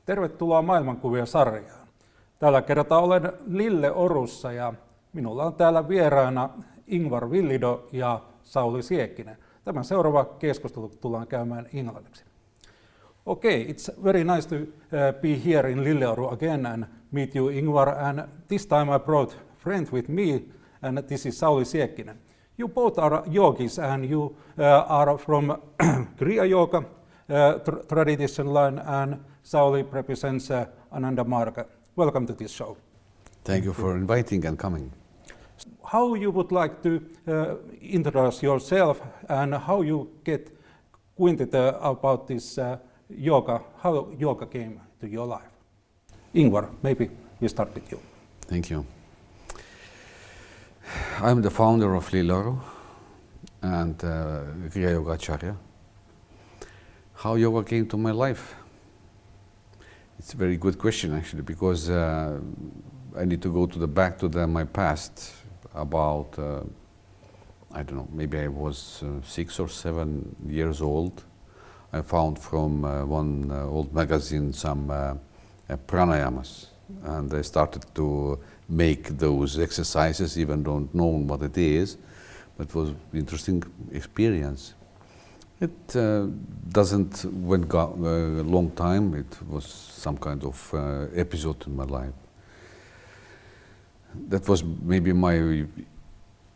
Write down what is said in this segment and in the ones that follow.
Tervetuloa Maailmankuvia sarjaan. Tällä kertaa olen Lilleorussa ja minulla on täällä vieraana Ingvar Villido ja Sauli Siekkinen. Tämän seuraava keskustelu tullaan käymään englanniksi. Okay, it's very nice to be here in Lilleoru again and meet you, Ingvar. And this time I brought a friend with me, and this is Sauli Siekkinen. You both are yogis and you are from Kriya yoga tradition line, and Sauli represents Ananda Marga. Welcome to this show. Thank you for inviting and coming. How you would like to introduce yourself and how you get acquainted about this yoga, how yoga came to your life? Ingvar, maybe we start with you. Thank you. I'm the founder of Lilleorun and Kriya Yoga Acharya. How yoga came to my life? It's a very good question actually, because I need to go back to my past. About I don't know, maybe I was 6 or 7 years old. I found from one old magazine some pranayamas, and I started to make those exercises, even don't know what it is, but it was an interesting experience. It doesn't went a long time. It was some kind of episode in my life. That was maybe my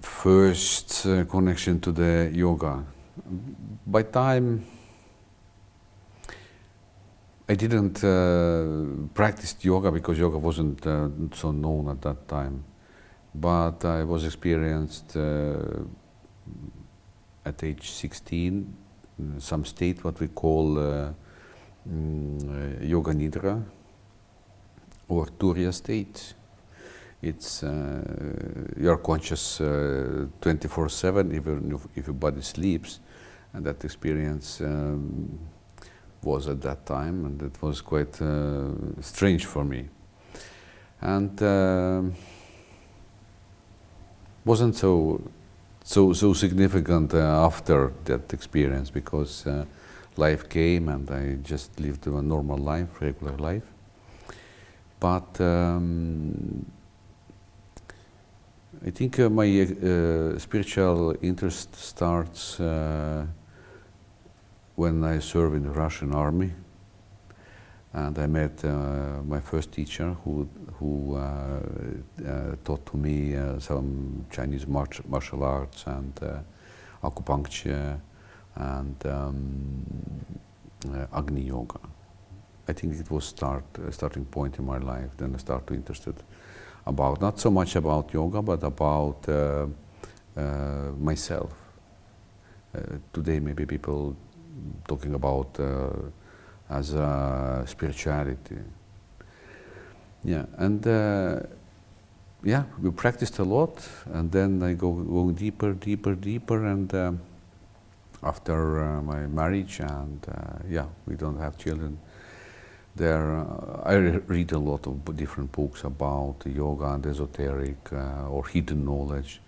first connection to the yoga. By time, I didn't practice yoga because yoga wasn't so known at that time. But I was experienced at age 16 some state what we call yoga nidra or turiya state. It's you're conscious 24/7 even if your body sleeps, and that experience was at that time, and it was quite strange for me, and wasn't so significant after that experience, because life came and I just lived a normal life, regular life. But I think my spiritual interest starts when I served in the Russian army, and I met my first teacher who taught to me some Chinese martial arts and acupuncture and Agni yoga. I think it was starting point in my life. Then I started to interested about not so much about yoga, but about myself. Today, maybe people talking about as spirituality. Yeah, and yeah, we practiced a lot, and then I go deeper, and after my marriage, and yeah, we don't have children. There, I read a lot of different books about yoga and esoteric or hidden knowledge.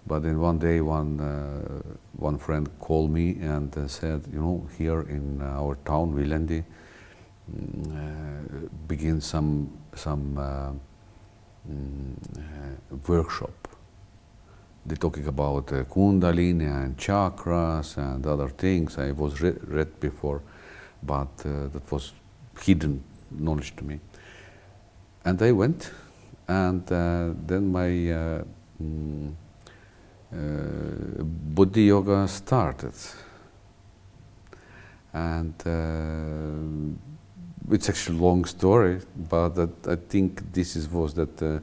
But then one day, one friend called me and said, you know, here in our town, Viljandi, begin some workshop. They're talking about Kundalini and chakras and other things. I was read before, but that was hidden knowledge to me. And I went, and then my Buddha yoga started. And it's actually a long story, but I think was that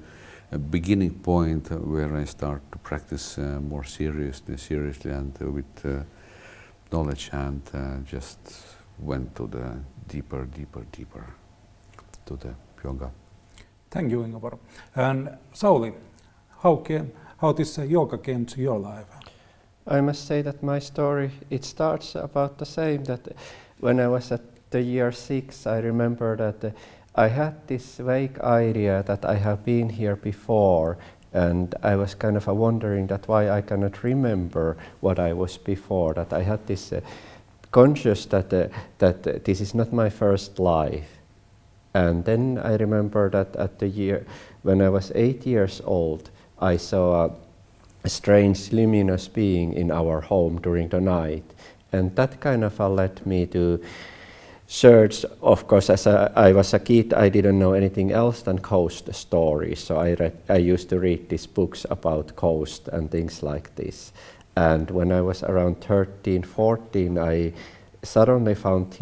a beginning point where I start to practice more seriously and with knowledge, and just went to the deeper to the yoga. Thank you, Ingvar. And Sauli, how this yoga came to your life? I must say that my story, it starts about the same, that when I was at the year 6, I remember that I had this vague idea that I have been here before, and I was kind of wondering that why I cannot remember what I was before, that I had this conscious that this is not my first life. And then I remember that at the year, when I was 8 years old, I saw a strange luminous being in our home during the night. And that kind of led me to search. Of course, as I was a kid, I didn't know anything else than ghost stories. So I used to read these books about ghosts and things like this. And when I was around 13, 14, I suddenly found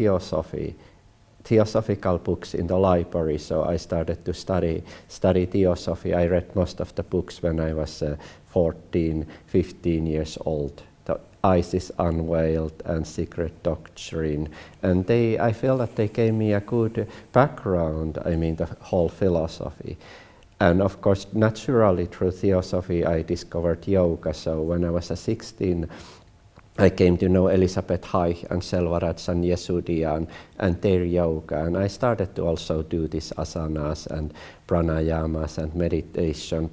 theosophical books in the library, so I started to study theosophy. I read most of the books when I was 14, 15 years old. The Isis Unveiled and Secret Doctrine, and I feel that they gave me a good background, I mean the whole philosophy. And of course, naturally through theosophy I discovered yoga, so when I was 16, I came to know Elisabeth Haich and Selvarajan Yesudian and their yoga, and I started to also do these asanas and pranayamas and meditation.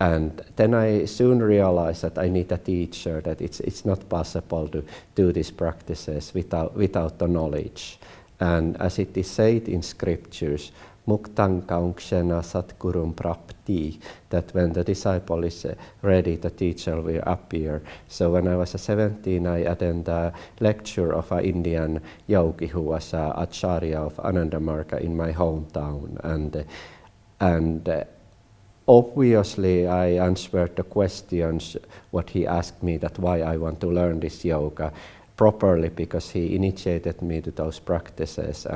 And then I soon realized that I need a teacher, that it's not possible to do these practices without the knowledge. And as it is said in scriptures, Muktaṃ kaunksena satgurum prapti, that when the disciple is ready, the teacher will appear. So when I was 17, I attended a lecture of an Indian yogi who was an acharya of Ananda Marga in my hometown. And obviously I answered the questions what he asked me, that why I want to learn this yoga properly, because he initiated me to those practices.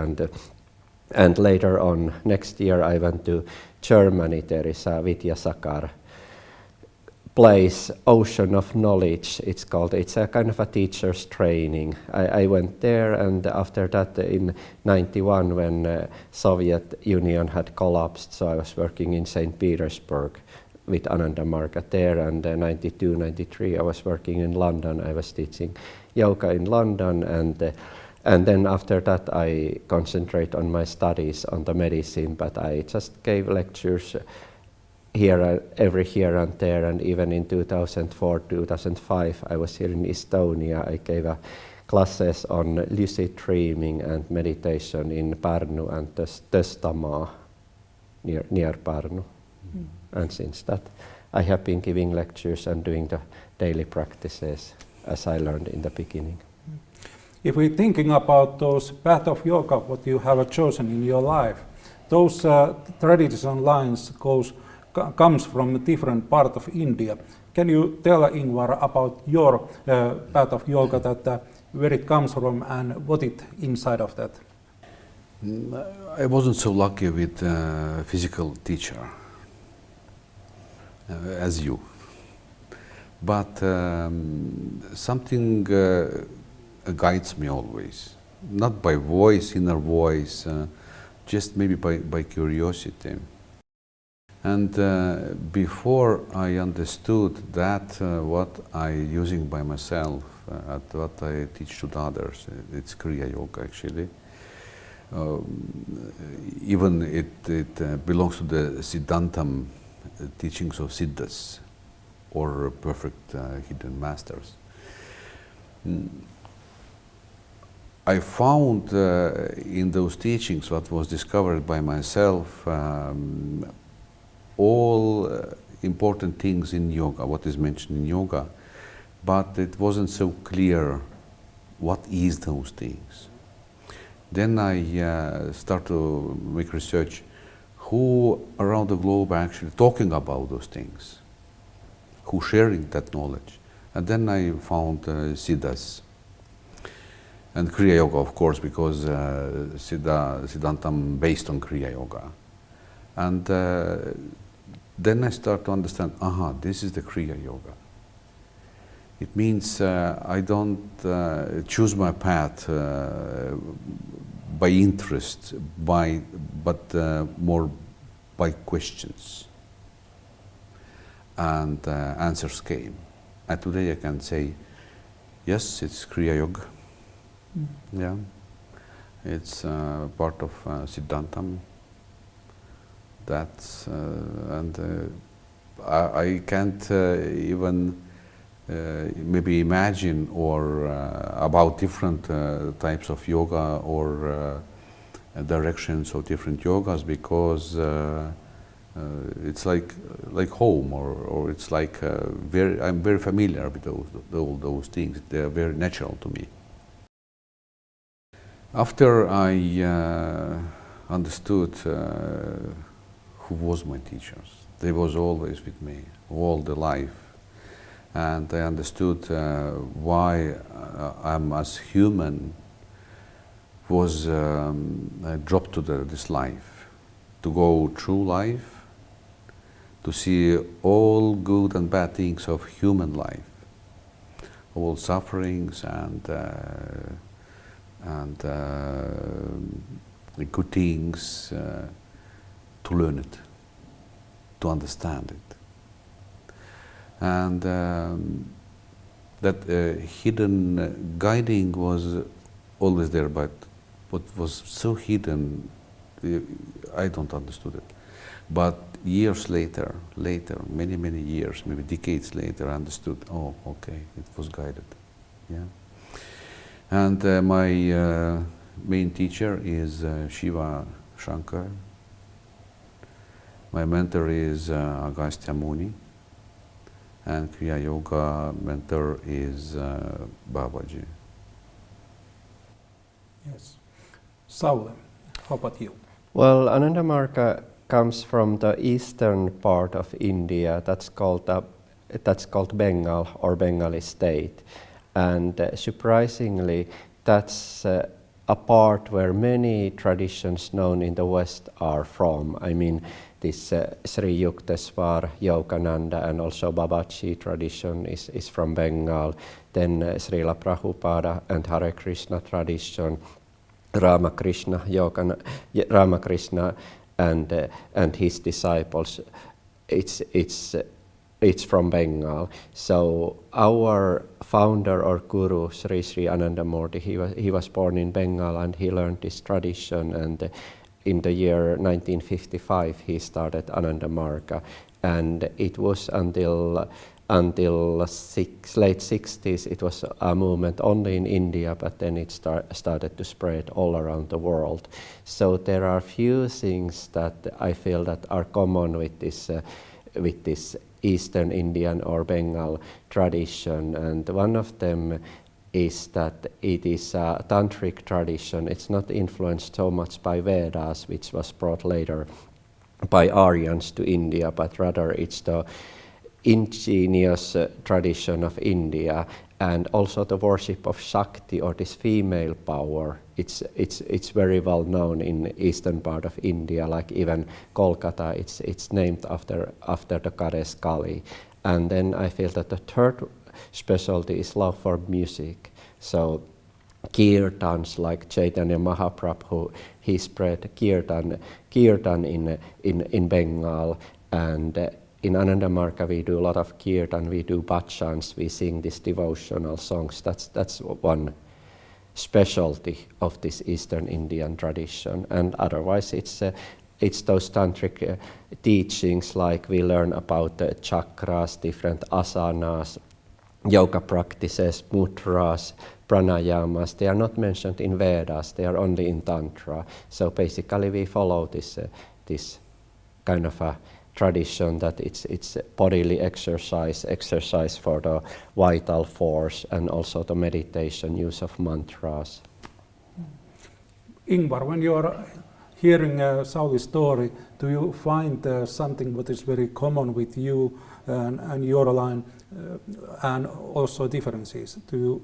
And later on, next year, I went to Germany. There is a Vidyasakar place, Ocean of Knowledge, it's called. It's a kind of a teacher's training. I went there, and after that, in 91, when Soviet Union had collapsed, so I was working in St. Petersburg with Ananda Marga there, and 92, 93, I was working in London. I was teaching yoga in London, and then after that I concentrate on my studies on the medicine, but I just gave lectures every here and there, and even in 2004, 2005 I was here in Estonia. I gave classes on lucid dreaming and meditation in Pärnu and Tõstamaa, near Pärnu. And since that I have been giving lectures and doing the daily practices as I learned in the beginning. If we're thinking about those path of yoga, what you have chosen in your life, those traditional lines comes from a different part of India. Can you tell Ingvar about your path of yoga, that where it comes from and what it inside of that? I wasn't so lucky with a physical teacher as you, but something guides me always, not by voice, inner voice, just maybe by curiosity. And before I understood that what I using by myself, what I teach to others, it's Kriya yoga actually. Even it belongs to the Siddhantam teachings of Siddhas, or perfect hidden masters. I found in those teachings what was discovered by myself, all important things in yoga, what is mentioned in yoga, but it wasn't so clear what is those things. Then I start to make research who around the globe are actually talking about those things, who sharing that knowledge. And then I found Siddhas and Kriya yoga, of course, because Siddhantam based on Kriya yoga. And then I start to understand, this is the Kriya yoga. It means I don't choose my path by interest, but more by questions. And answers came. And today I can say, yes, it's Kriya yoga. Yeah, it's part of Siddhantam. That's and I can't even maybe imagine or about different types of yoga or directions of different yogas, because it's like home, or it's like I'm very familiar with all those things. They are very natural to me. After I understood who was my teachers, they was always with me all the life, and I understood why I'm as human was dropped to this life, to go through life, to see all good and bad things of human life, all sufferings and good things, to learn it, to understand it. And that hidden guiding was always there, but what was so hidden, I don't understood it. But years later, many years, maybe decades later, I understood, oh, okay, it was guided, yeah. And my main teacher is Shiva Shankar. My mentor is Agastya Muni, and Kriya Yoga mentor is Babaji. Yes. Sauli, how about you? Well, Ananda Marga comes from the eastern part of India. That's called Bengal, or Bengali state. And surprisingly, that's a part where many traditions known in the West are from. I mean, this Sri Yukteswar, Yogananda, and also Babaji tradition is from Bengal. Then Srila Prabhupada and Hare Krishna tradition, Ramakrishna and his disciples. It's from Bengal. So our founder or guru, Sri Ananda Marga, he was born in Bengal, and he learned this tradition, and in the year 1955 he started Ananda Marga, and it was until late 60s it was a movement only in India, but then it started to spread all around the world. So there are few things that I feel that are common with this Eastern Indian or Bengal tradition, and one of them is that it is a tantric tradition. It's not influenced so much by Vedas, which was brought later by Aryans to India, but rather it's the indigenous tradition of India, and also the worship of Shakti, or this female power. It's very well known in eastern part of India, like even Kolkata. It's named after the goddess Kali. And then I feel that the third specialty is love for music. So kirtans, like Chaitanya Mahaprabhu, he spread kirtan in Bengal, And in Ananda Marga we do a lot of kirtan, we do bhajans, we sing these devotional songs. That's one specialty of this Eastern Indian tradition. And otherwise it's those tantric teachings, like we learn about the chakras, different asanas, yoga practices, mudras, pranayamas. They are not mentioned in Vedas, they are only in Tantra. So basically we follow this kind of a tradition that it's bodily exercise for the vital force, and also the meditation, use of mantras. Ingvar, when you are hearing Sauli's story, do you find something that is very common with you and your line, and also differences? Do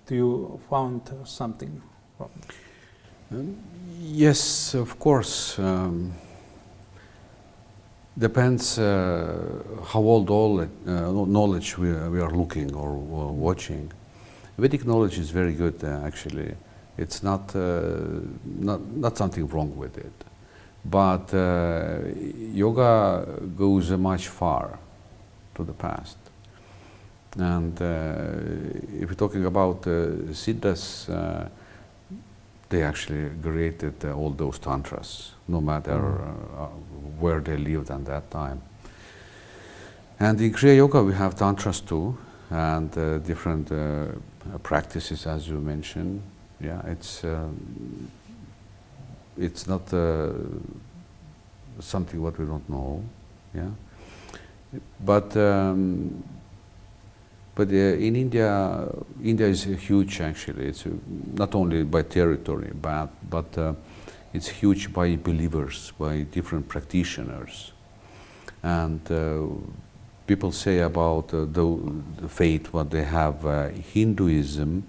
you find something? Yes, of course. Depends how old knowledge we are looking or watching. Vedic knowledge is very good, actually. It's not something wrong with it. But yoga goes much far to the past. And if we're talking about Siddhas, they actually created all those tantras, no matter where they lived at that time. And in Kriya Yoga we have tantras too, and different practices, as you mentioned. Yeah, it's not something what we don't know. Yeah, but in India is huge, actually. It's not only by territory, but it's huge by believers, by different practitioners. And people say about the faith what they have, Hinduism,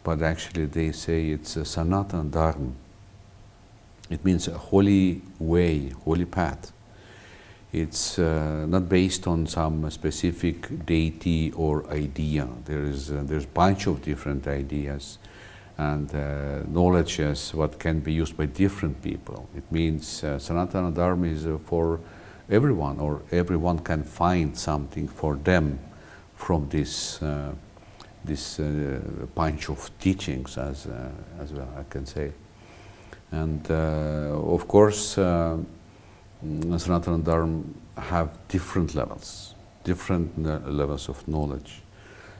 but actually they say it's a Sanatana Dharma. It means a holy way, holy path. It's not based on some specific deity or idea. There's a bunch of different ideas and knowledges what can be used by different people. It means Sanatana Dharma is for everyone, or everyone can find something for them from this bunch of teachings, as well, I can say. And of course, Sanatana Dharma have different levels of knowledge.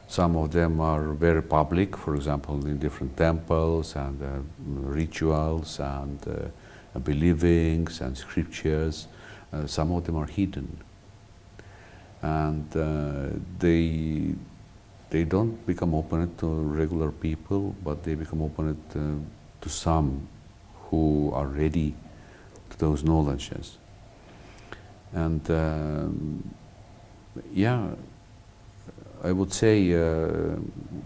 Some of them are very public, for example, in different temples and rituals and believings and scriptures. Some of them are hidden, and they don't become open to regular people, but they become open to some who are ready to those knowledges. And yeah, I would say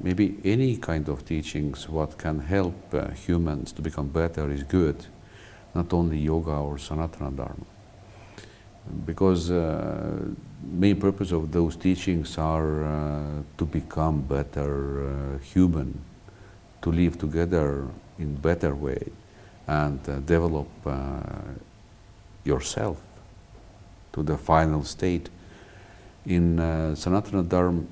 maybe any kind of teachings what can help humans to become better is good, not only yoga or Sanatana Dharma. Because main purpose of those teachings are to become better human, to live together in better way, and develop yourself to the final state. In Sanatana Dharma,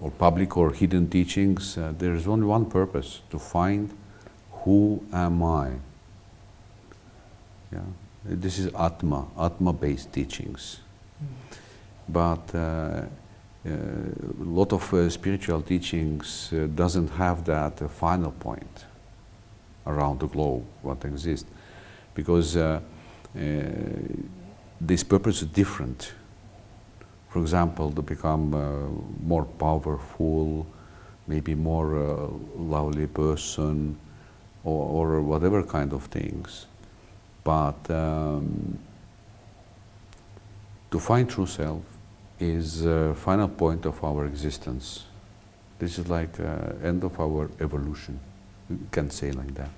or public or hidden teachings, there is only one purpose: to find who am I. Yeah, this is Atma-based teachings. But a lot of spiritual teachings doesn't have that final point around the globe what exists, because this purpose is different. For example, to become more powerful, maybe more lovely person, or whatever kind of things. But to find true self is the final point of our existence. This is like end of our evolution, you can say like that.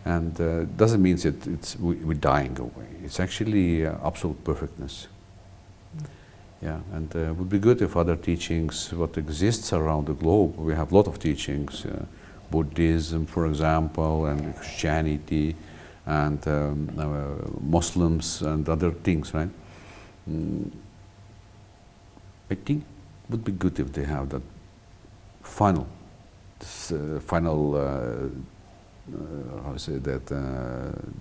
And doesn't mean that we're dying away. It's actually absolute perfectness. Yeah, and it would be good if other teachings, what exists around the globe, we have a lot of teachings, Buddhism, for example, and Christianity, and Muslims and other things, right? I think it would be good if they have that final how to say that,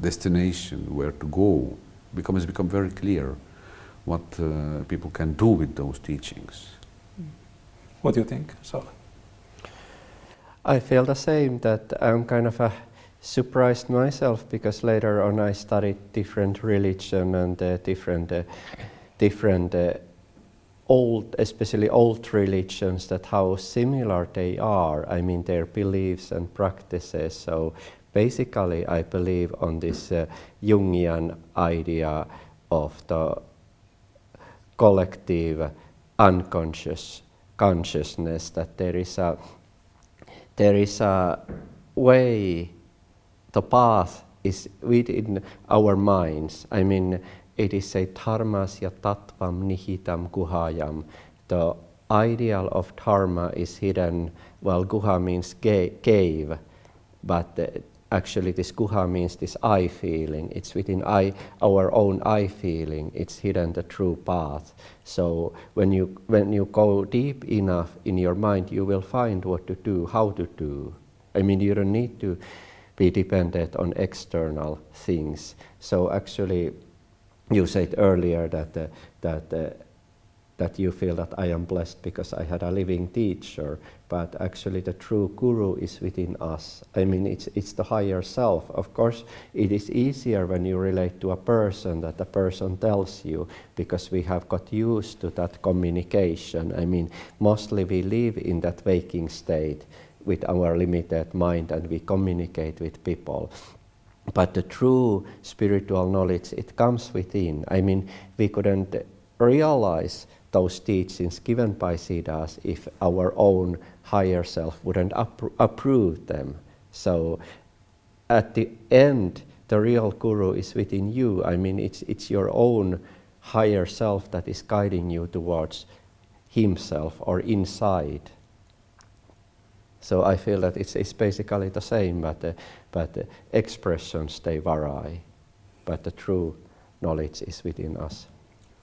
destination where to go, it's become very clear what people can do with those teachings. What do you think, Sauli? I feel the same, that I'm kind of surprised myself, because later on I studied different religion and different old, especially old religions, that how similar they are. I mean, their beliefs and practices. So basically, I believe on this Jungian idea of the collective unconscious consciousness, that there is a way, the path is within our minds. I mean, it is a dharmas ya tattvam nihitam guhayam. The ideal of dharma is hidden. Well, guha means cave, but actually this guha means this I feeling. It's within our own I feeling. It's hidden, the true path. So when you go deep enough in your mind, you will find what to do, how to do. I mean, you don't need to be dependent on external things. So actually, you said earlier that you feel that I am blessed because I had a living teacher, but actually the true guru is within us. I mean, it's the higher self. Of course, it is easier when you relate to a person, that the person tells you, because we have got used to that communication. I mean, mostly we live in that waking state with our limited mind, and we communicate with people. But the true spiritual knowledge, it comes within. I mean, we couldn't realize those teachings given by Siddhas if our own higher self wouldn't approve them. So at the end, the real guru is within you. I mean, it's your own higher self that is guiding you towards himself or inside. So I feel that it's basically the same, but the expressions, they vary, but the true knowledge is within us.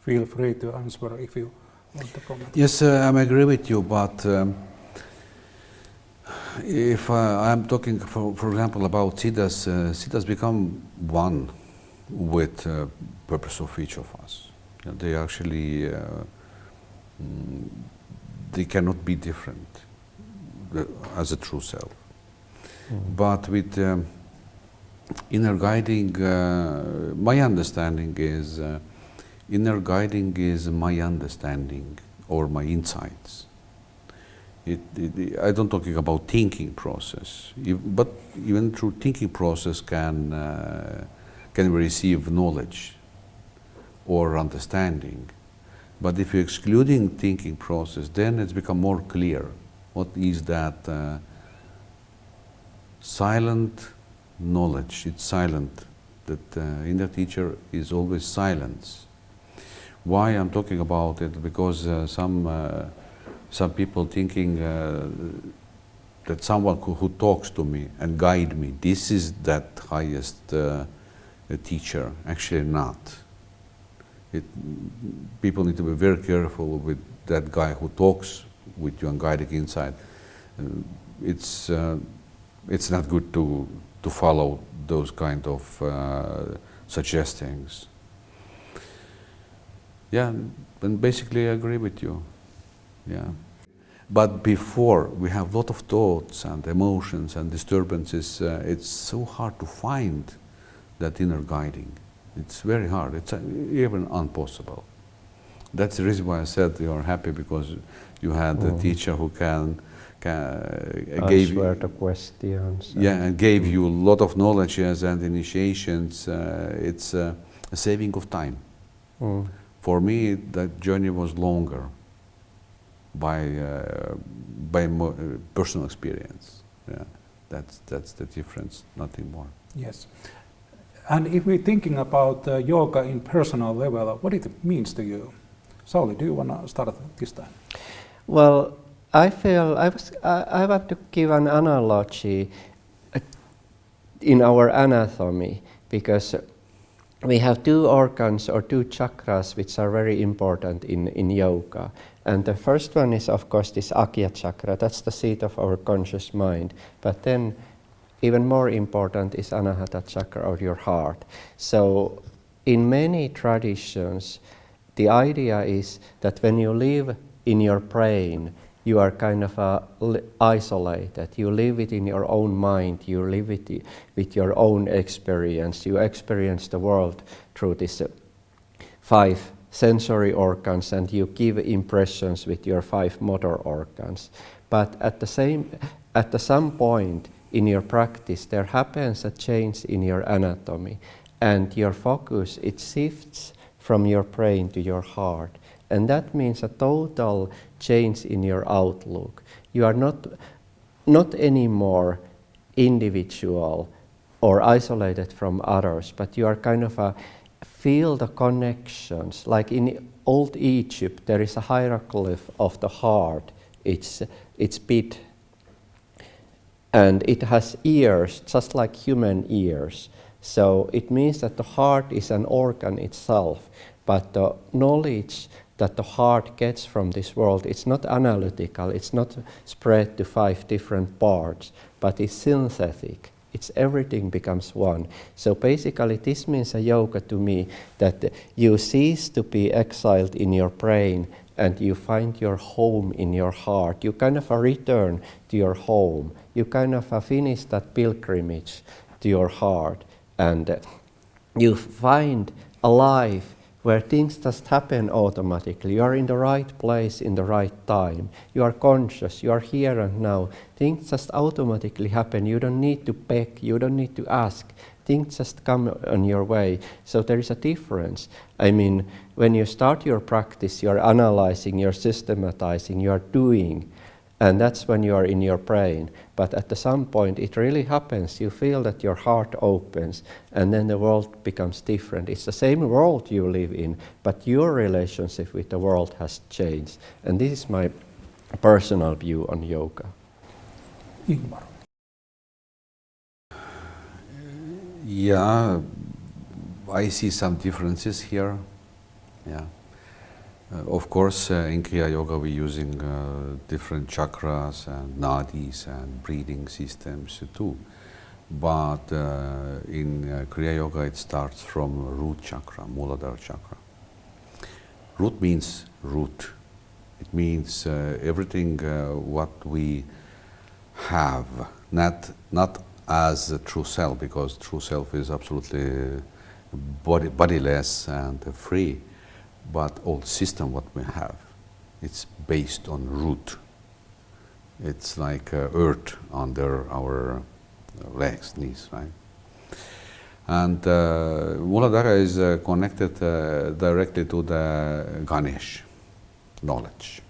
Feel free to answer if you want to comment. Yes, I agree with you, but if I'm talking, for example, about Siddhas, Siddhas become one with the purpose of each of us. You know, they actually, they cannot be different as a true self. But with inner guiding, my understanding is inner guiding is my understanding or my insights. I don't talking about thinking process, but even through thinking process can we receive knowledge or understanding. But if you're excluding thinking process, then it's become more clear. What is that silent knowledge? It's silent. That inner teacher is always silence. Why I'm talking about it? Because some people thinking that someone who talks to me and guide me, this is that highest teacher. Actually not. People need to be very careful with that guy who talks with you and guiding inside. It's not good to follow those kind of suggestions. Yeah, and basically I agree with you. Yeah, but before we have a lot of thoughts and emotions and disturbances, it's so hard to find that inner guiding. It's very hard. It's even impossible. That's the reason why I said you are happy, because you had a teacher who can gave Answer the questions. Yeah, and gave you a lot of knowledge and initiations. It's a saving of time. For me, that journey was longer by personal experience. Yeah, that's the difference, nothing more. Yes. And if we're thinking about yoga in personal level, what it means to you? Sauli, do you want to start this time? Well, I feel I want to give an analogy in our anatomy, because we have two organs or two chakras which are very important in yoga. And the first one is, of course, this Agya chakra. That's the seat of our conscious mind. But then even more important is Anahata chakra, or your heart. So in many traditions, the idea is that when you live in your brain, you are kind of isolated. You live it in your own mind. You live it with your own experience. You experience the world through these 5 sensory organs, and you give impressions with your 5 motor organs. But at some point in your practice, there happens a change in your anatomy, and your focus, it shifts from your brain to your heart. And that means a total change in your outlook. You are not anymore individual or isolated from others, but you are kind of feel the connections. Like in old Egypt, there is a hieroglyph of the heart. It's bit, and it has ears, just like human ears. So it means that the heart is an organ itself, but the knowledge that the heart gets from this world, it's not analytical, it's not spread to 5 different parts, but it's synthetic. It's everything becomes one. So basically this means a yoga to me, that you cease to be exiled in your brain and you find your home in your heart. You kind of return to your home. You kind of finish that pilgrimage to your heart, and you find a life where things just happen automatically. You are in the right place in the right time. You are conscious, you are here and now. Things just automatically happen. You don't need to beg, you don't need to ask. Things just come on your way. So there is a difference. I mean, when you start your practice, you're analyzing, you're systematizing, you're doing, and that's when you are in your brain. But at some point, it really happens. You feel that your heart opens, and then the world becomes different. It's the same world you live in, but your relationship with the world has changed. And this is my personal view on yoga. Ingvar. Yeah, I see some differences here. Yeah. Of course, in Kriya Yoga we're using different chakras and nadis and breathing systems too. But in Kriya Yoga it starts from root chakra, Muladhara chakra. Root means root. It means everything what we have, not as a true self, because true self is absolutely bodiless and free. But all system what we have, it's based on root. It's like earth under our legs, knees, right? And Muladhara is connected directly to the Ganesh, knowledge.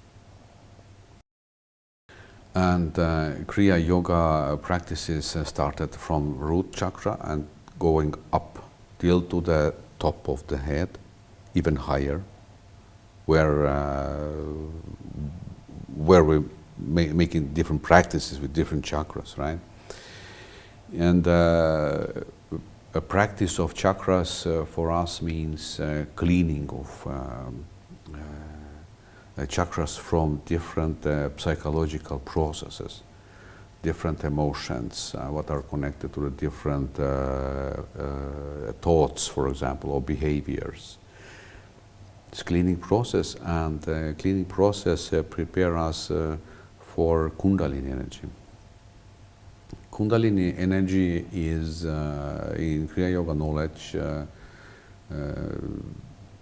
And Kriya Yoga practices started from root chakra and going up till to the top of the head, even higher, where we're making different practices with different chakras, right? And a practice of chakras for us means cleaning of chakras from different psychological processes, different emotions, what are connected to the different thoughts, for example, or behaviors. It's cleaning process, and cleaning process prepare us for Kundalini energy. Kundalini energy is, in Kriya Yoga knowledge,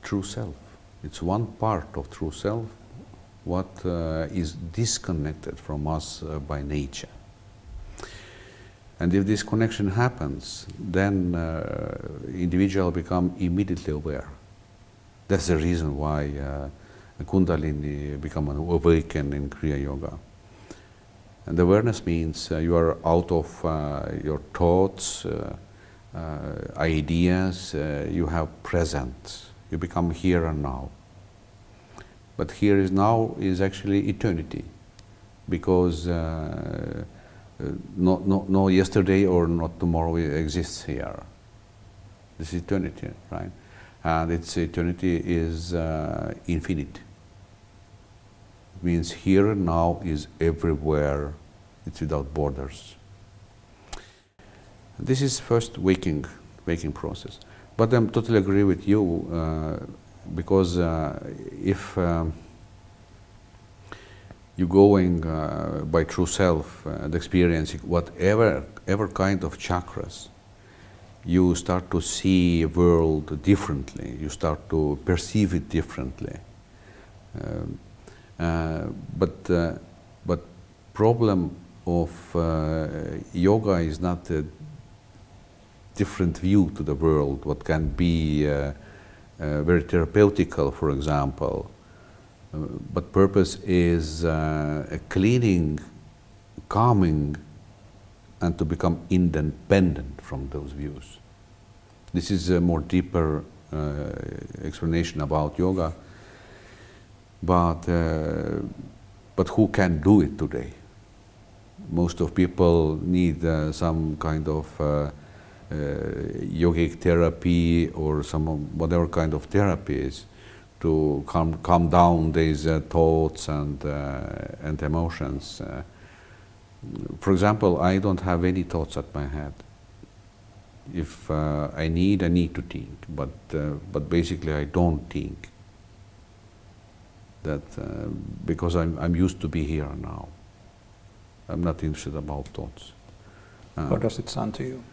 true self. It's one part of true self, what is disconnected from us by nature. And if this connection happens, then individual become immediately aware. That's the reason why Kundalini become awakened in Kriya Yoga. And awareness means you are out of your thoughts, ideas, you have present. You become here and now. But here is now is actually eternity, because no yesterday or not tomorrow exists here. This is eternity, right? And its eternity is infinite. It means here and now is everywhere. It's without borders. This is first waking process. But I totally agree with you because if you're going by true self and experiencing whatever kind of chakras, you start to see a world differently. You start to perceive it differently. But problem of yoga is not a different view to the world. What can be very therapeutical, for example. But purpose is cleaning, calming, and to become independent from those views. This is a more deeper explanation about yoga, but who can do it today? Most of people need some kind of yogic therapy or some whatever kind of therapies to calm down these thoughts and emotions. For example, I don't have any thoughts at my head. If I need to think, but basically I don't think. That because I'm used to be here now. I'm not interested about thoughts. How does it sound to you?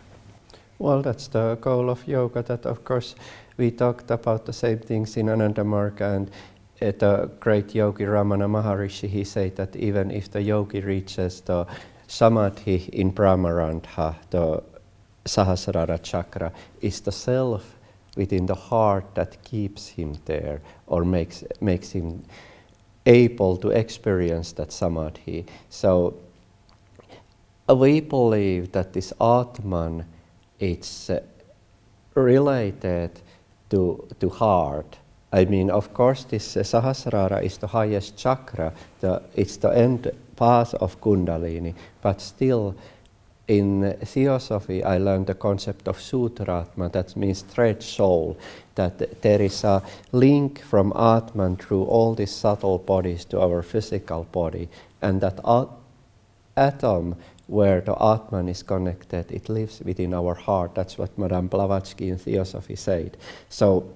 Well, that's the goal of yoga, that of course we talked about the same things in Ananda Marga, and the great yogi Ramana Maharishi, he said that even if the yogi reaches the samadhi in Brahmarandha, the Sahasrara chakra, is the self within the heart that keeps him there or makes him able to experience that samadhi. So we believe that this Atman, it's related to heart. I mean, of course, this Sahasrara is the highest chakra, it's the end path of Kundalini, but still in Theosophy I learned the concept of Sutratma, that means thread soul, that there is a link from Atman through all these subtle bodies to our physical body, and that atom where the Atman is connected, it lives within our heart. That's what Madame Blavatsky in Theosophy said. So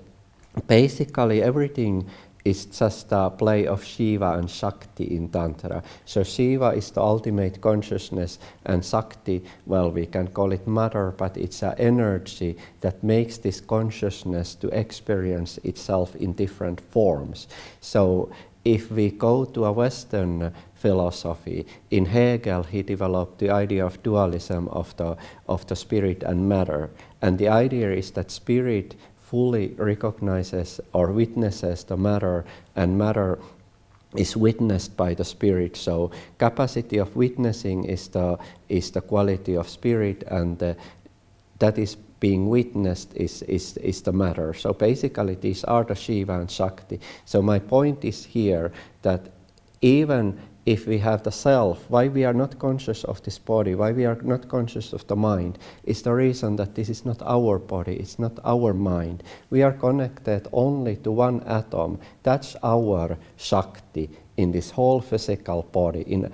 basically everything is just a play of Shiva and Shakti in Tantra. So Shiva is the ultimate consciousness, and Shakti, well, we can call it matter, but it's an energy that makes this consciousness to experience itself in different forms. So if we go to a Western philosophy, in Hegel he developed the idea of dualism of the spirit and matter. And the idea is that spirit fully recognizes or witnesses the matter, and matter is witnessed by the spirit. So capacity of witnessing is the quality of spirit, and that is being witnessed is the matter. So basically these are the Shiva and Shakti. So my point is here that even if we have the self, why we are not conscious of this body, why we are not conscious of the mind, is the reason that this is not our body, it's not our mind. We are connected only to one atom. That's our Shakti in this whole physical body.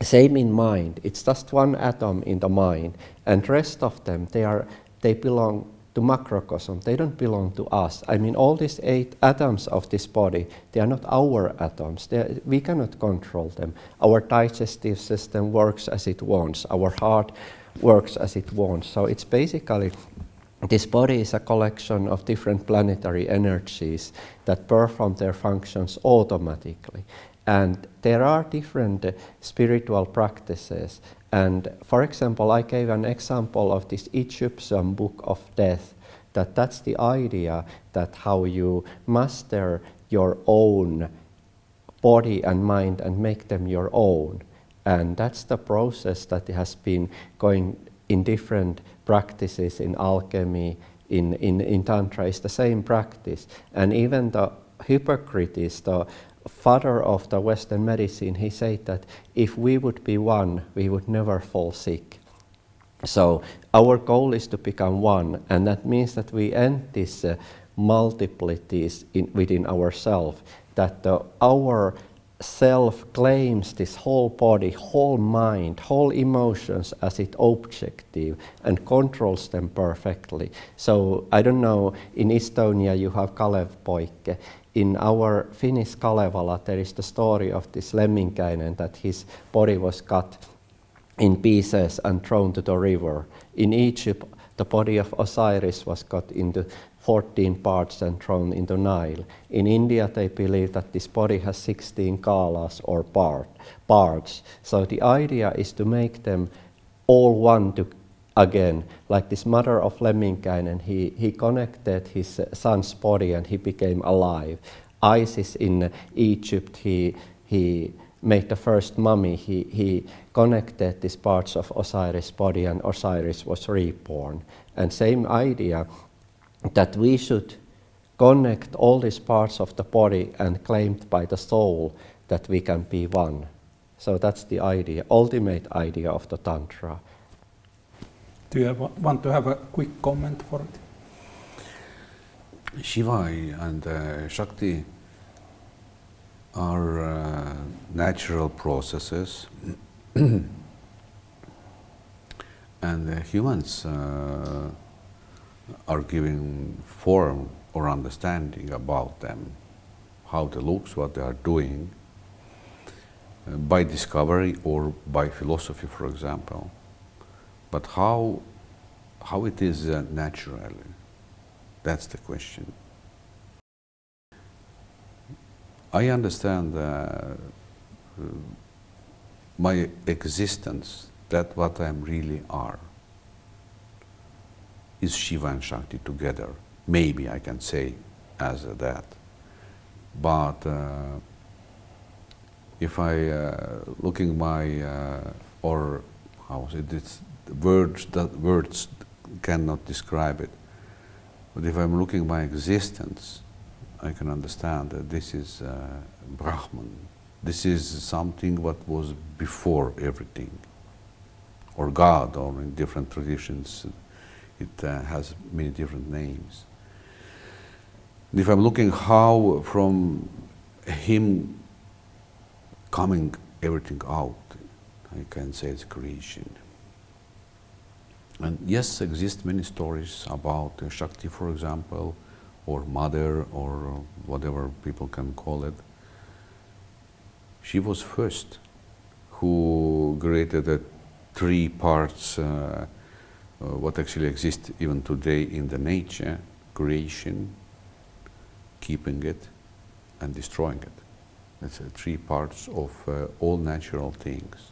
Same in mind, it's just one atom in the mind, and rest of them, they belong to macrocosm, they don't belong to us. I mean, all these 8 atoms of this body, they are not our atoms. We cannot control them. Our digestive system works as it wants. Our heart works as it wants. So it's basically, this body is a collection of different planetary energies that perform their functions automatically. And there are different spiritual practices. And for example, I gave an example of this Egyptian book of death, that's the idea that how you master your own body and mind and make them your own. And that's the process that has been going in different practices, in alchemy, in Tantra, is the same practice. And even the Hippocrates, the father of the Western medicine, he said that if we would be one, we would never fall sick. So our goal is to become one, and that means that we end these multiplities within ourselves, that our self claims this whole body, whole mind, whole emotions as its objective and controls them perfectly. So I don't know, in Estonia you have Kalevpoike. In our Finnish Kalevala there is the story of this Lemminkäinen, that his body was cut in pieces and thrown to the river. In Egypt the body of Osiris was cut into 14 parts and thrown into Nile. In India they believe that this body has 16 kalas or parts. So the idea is to make them all one again. Like this mother of Lemminkäinen, he connected his son's body and he became alive. Isis in Egypt, he made the first mummy. He connected these parts of Osiris' body and Osiris was reborn. And same idea, that we should connect all these parts of the body and claimed by the soul that we can be one. So that's the idea, ultimate idea of the Tantra. Do you want to have a quick comment for it? Shiva and Shakti are natural processes, and humans are giving form or understanding about them, how they look, what they are doing, by discovery or by philosophy, for example. But how it is naturally, that's the question. I understand my existence, that what I really are, is Shiva and Shakti together. Maybe I can say as that. But if I looking my or how is it? It's words cannot describe it. But if I'm looking my existence, I can understand that this is Brahman. This is something what was before everything, or God, or in different traditions. It has many different names. If I'm looking how from him coming everything out, I can say it's creation. And yes, exist many stories about Shakti, for example, or mother, or whatever people can call it. She was first who created the 3 parts what actually exists even today in the nature: creation, keeping it, and destroying it. That's 3 parts of all natural things.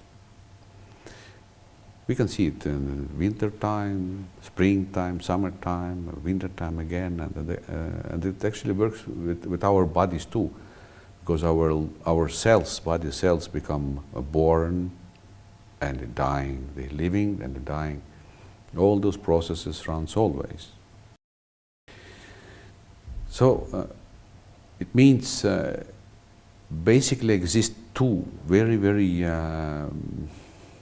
We can see it in winter time, springtime, summertime, winter time again, and it actually works with our bodies too, because our cells, body cells, become born and they're dying, they're living and they're dying. All those processes runs always. So it means basically exist 2 very, very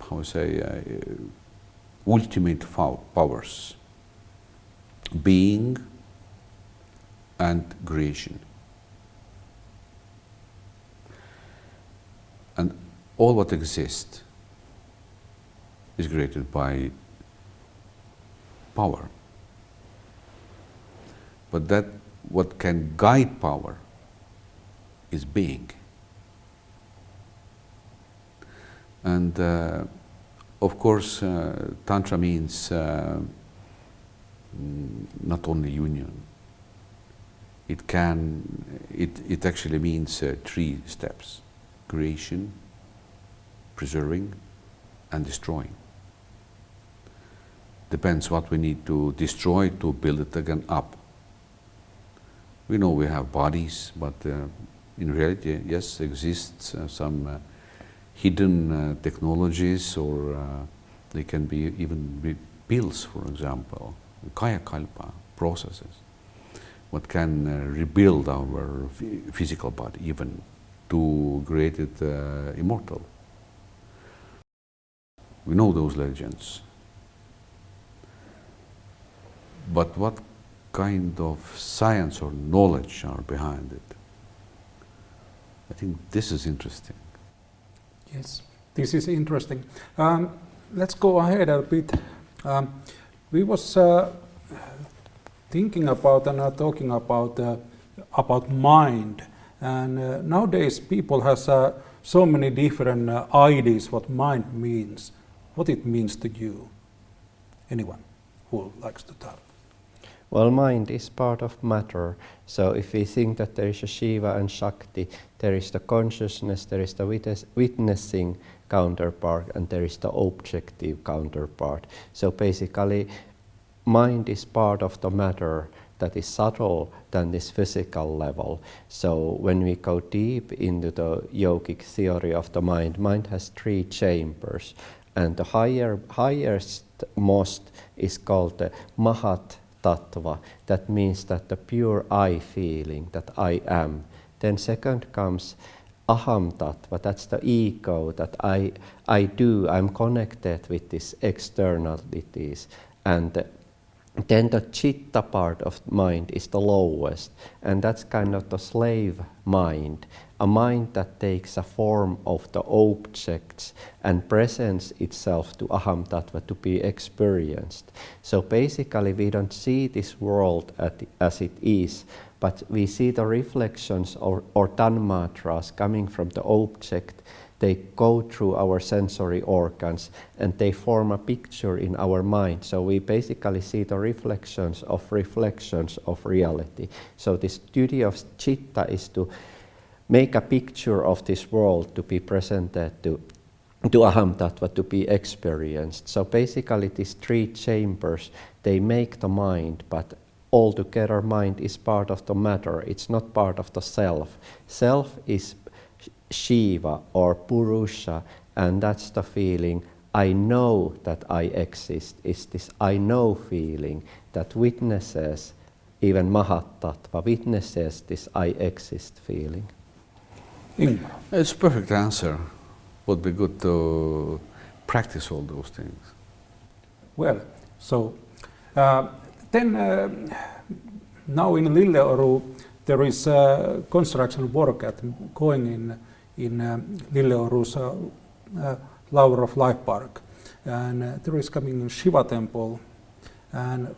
how to say ultimate powers: being and creation. And all what exists is created by power. But that what can guide power is being. And of course, Tantra means not only union. It actually means 3 steps: creation, preserving, and destroying. Depends what we need to destroy to build it again up. We know we have bodies, but in reality, yes, exists some hidden technologies, or they can be even pills, for example, kaya kalpa processes, what can rebuild our physical body even to create it immortal. We know those legends. but what kind of science or knowledge are behind it? I think this is interesting. Yes, this is interesting. Let's go ahead a bit. We was thinking about and talking about mind, and nowadays people has so many different ideas what mind means. What it means to you? Anyone who likes to talk? Well, mind is part of matter. So if we think that there is a Shiva and Shakti, there is the consciousness, there is the witnessing counterpart, and there is the objective counterpart. So basically, mind is part of the matter that is subtle than this physical level. So when we go deep into the yogic theory of the mind has 3 chambers, and the highest most is called the Mahat Tattva. That means that the pure I feeling, that I am. Then second comes Aham Tattva, that's the ego, that I do, I'm connected with these externalities. And then the Chitta part of mind is the lowest, and that's kind of the slave mind, a mind that takes a form of the objects and presents itself to Aham Tattva to be experienced. So basically we don't see this world as it is, but we see the reflections or tanmatras coming from the object. They go through our sensory organs and they form a picture in our mind. So we basically see the reflections of reality. So this duty of Chitta is to make a picture of this world to be presented to Aham Tattva, to be experienced. So basically these 3 chambers, they make the mind, but altogether mind is part of the matter. It's not part of the self. Self is Shiva or Purusha, and that's the feeling, I know that I exist. It's this I know feeling that witnesses, even Mahat Tattva, witnesses this I exist feeling. Ingvar. It's a perfect answer. Would be good to practice all those things. Well, so then now in Lilleorun there is construction work going in Lilleorun's Flower of Life Park, and there is coming in Shiva Temple. And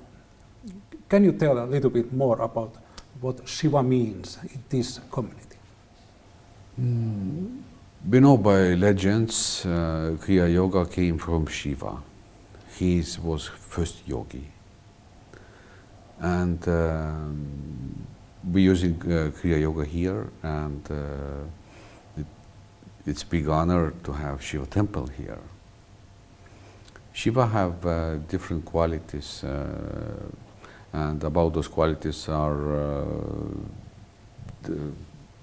can you tell a little bit more about what Shiva means in this community? We know by legends, Kriya yoga came from Shiva. He was first yogi. And we're using Kriya yoga here, and it's a big honor to have Shiva Temple here. Shiva have different qualities, and about those qualities are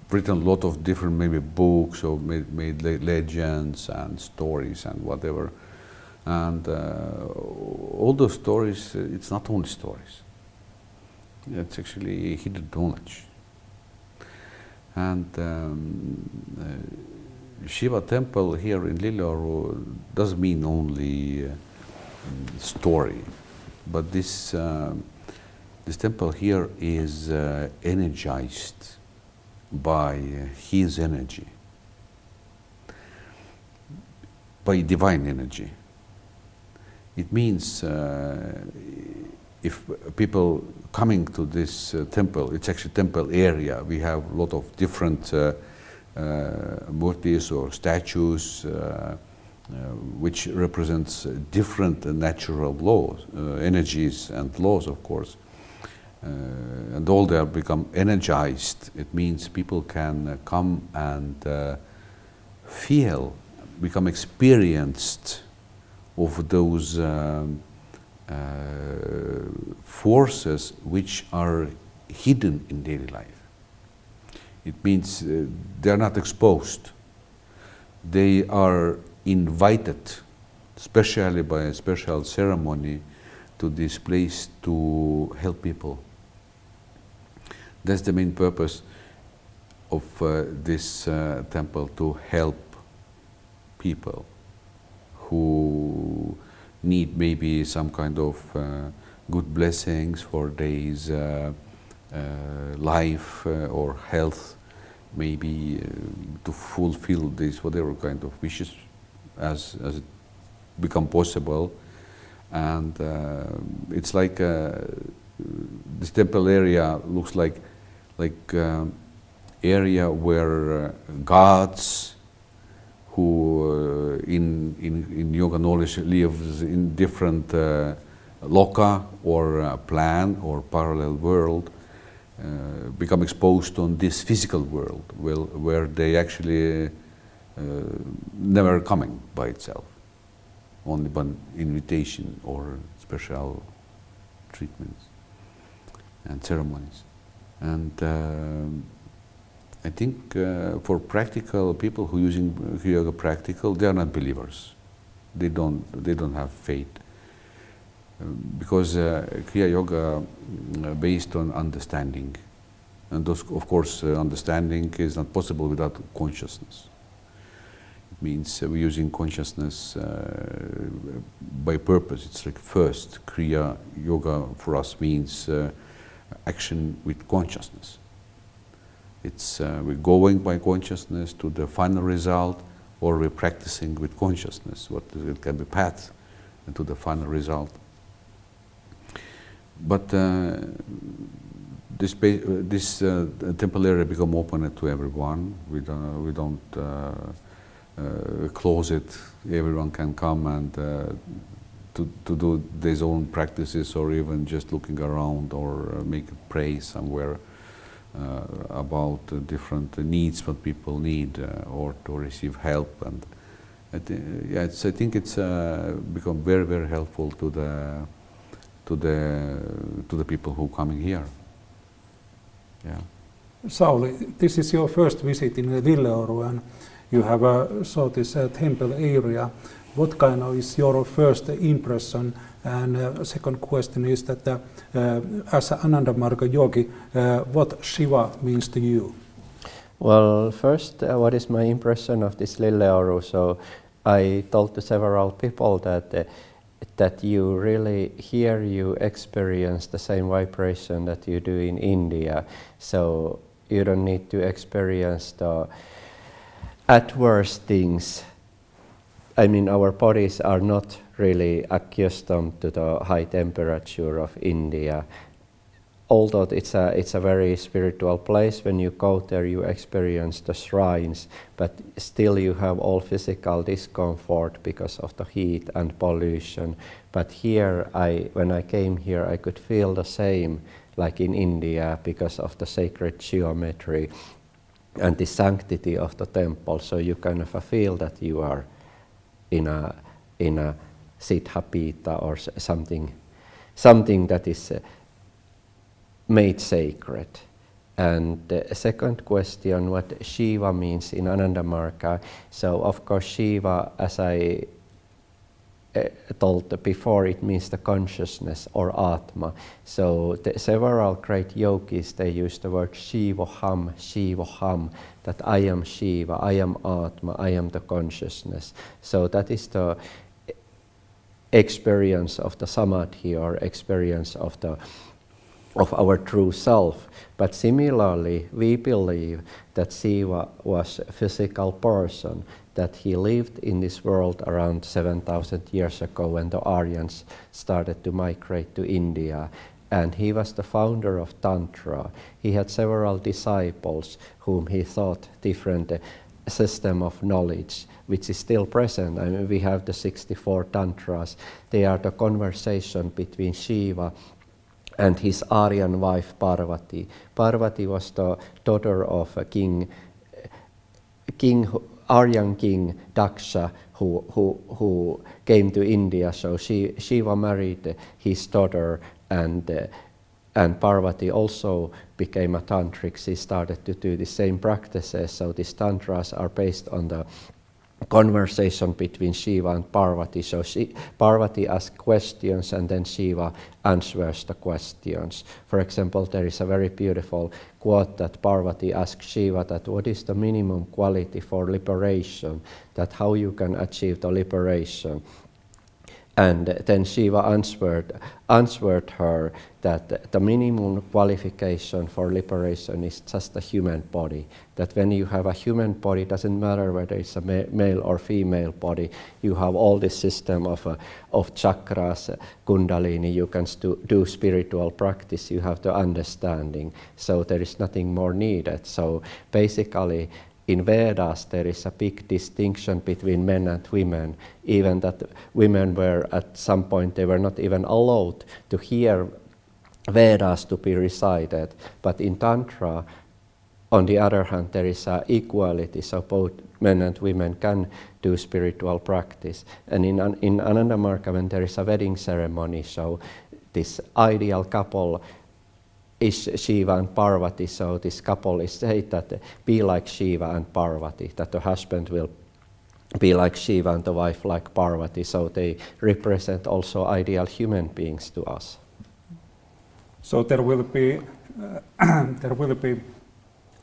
written a lot of different maybe books or made legends and stories and whatever. And all those stories, it's not only stories. It's actually hidden knowledge. And Shiva Temple here in Lilleorun doesn't mean only story, but this temple here is energized by his energy, by divine energy. It means if people coming to this temple, it's actually temple area. We have a lot of different murtis or statues which represents different natural laws, energies and laws, of course. And all they have become energized. It means people can come and feel, become experienced of those forces which are hidden in daily life. It means they are not exposed. They are invited, especially by a special ceremony, to this place to help people. That's the main purpose of this temple, to help people who need maybe some kind of good blessings for day's life or health, maybe to fulfill this whatever kind of wishes as it become possible. And it's like this temple area looks like area where gods who in yoga knowledge lives in different loka or plan or parallel world become exposed on this physical world where they actually never coming by itself, only by invitation or special treatments and ceremonies. And I think for practical people who using Kriya Yoga practical, they are not believers. They don't have faith because Kriya Yoga based on understanding, and those, of course, understanding is not possible without consciousness. It means we're using consciousness by purpose. It's like first Kriya Yoga for us means action with consciousness. It's we're going by consciousness to the final result, or we're practicing with consciousness. It can be path to the final result. But this temple area become open to everyone. We don't close it. Everyone can come and to do their own practices, or even just looking around, or make a pray somewhere about different needs what people need, or to receive help. And I think it's become very, very helpful to the people who coming here. Yeah. Sauli, this is your first visit in Lilleorun, and you have saw this temple area. What kind of is your first impression? And second question is that as Ananda Marga yogi, what Shiva means to you? Well, first, what is my impression of this Lilleorun? So I told to several people that you really here you experience the same vibration that you do in India. So you don't need to experience the adverse things. I mean, our bodies are not really accustomed to the high temperature of India. Although it's a very spiritual place, when you go there you experience the shrines, but still you have all physical discomfort because of the heat and pollution. But here, when I came here, I could feel the same like in India because of the sacred geometry and the sanctity of the temple. So you kind of feel that you are in a Siddhapita or something that is made sacred. And the second question, what Shiva means in Ananda Marga. So of course Shiva, as I told before, it means the consciousness or Atma. So several great yogis, they use the word Shivoham, that I am Shiva, I am Atma, I am the consciousness. So that is the experience of the samadhi, or experience of our true self. But similarly, we believe that Shiva was a physical person, that he lived in this world around 7,000 years ago when the Aryans started to migrate to India. And he was the founder of Tantra. He had several disciples whom he taught different system of knowledge, which is still present. I mean, we have the 64 Tantras. They are the conversation between Shiva and his Aryan wife Parvati. Parvati was the daughter of a Aryan king Daksha, who came to India. So Shiva married his daughter, and Parvati also became a tantric. She started to do the same practices. So these tantras are based on the conversation between Shiva and Parvati. So Parvati asks questions and then Shiva answers the questions. For example, there is a very beautiful quote that Parvati asks Shiva that what is the minimum quality for liberation, that how you can achieve the liberation. And then Shiva answered her that the minimum qualification for liberation is just a human body. That when you have a human body, doesn't matter whether it's a male or female body, you have all this system of chakras, kundalini, you can do spiritual practice, you have the understanding. So there is nothing more needed. So basically, in Vedas, there is a big distinction between men and women, even that women were at some point, they were not even allowed to hear Vedas to be recited. But in Tantra, on the other hand, there is equality, so both men and women can do spiritual practice. And in Ananda Marga, when there is a wedding ceremony, so this ideal couple is Shiva and Parvati, so this couple is said that be like Shiva and Parvati, that the husband will be like Shiva and the wife like Parvati, so they represent also ideal human beings to us. So there will be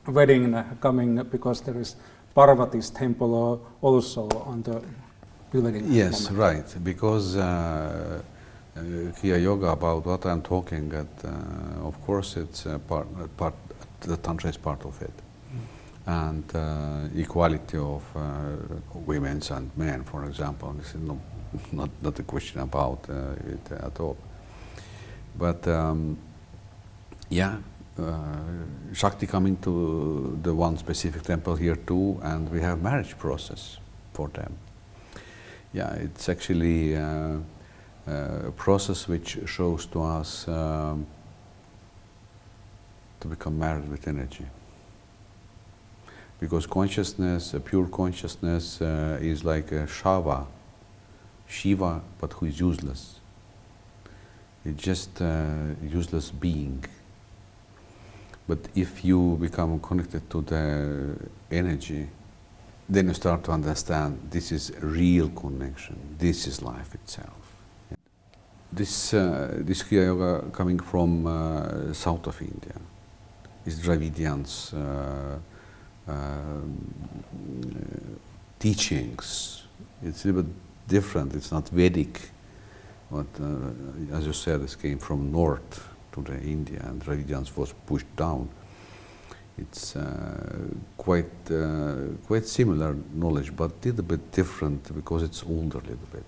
wedding coming because there is Parvati's temple also on the building. Yes, moment. right, because Kriya Yoga, about what I'm talking, of course it's part, the Tantra is part of it. And equality of women and men, for example, this is not a question about it at all. But Shakti coming to the one specific temple here too, and we have marriage process for them. Yeah, it's actually a process which shows to us to become married with energy. Because consciousness, pure consciousness, is like a Shiva, but who is useless. It's just a useless being. But if you become connected to the energy, then you start to understand this is real connection, this is life itself. This Kriya Yoga coming from south of India is Dravidians' teachings. It's a little bit different, it's not Vedic, but as you said, this came from north to the India, and Dravidians was pushed down. It's quite similar knowledge, but a little bit different because it's older a little bit.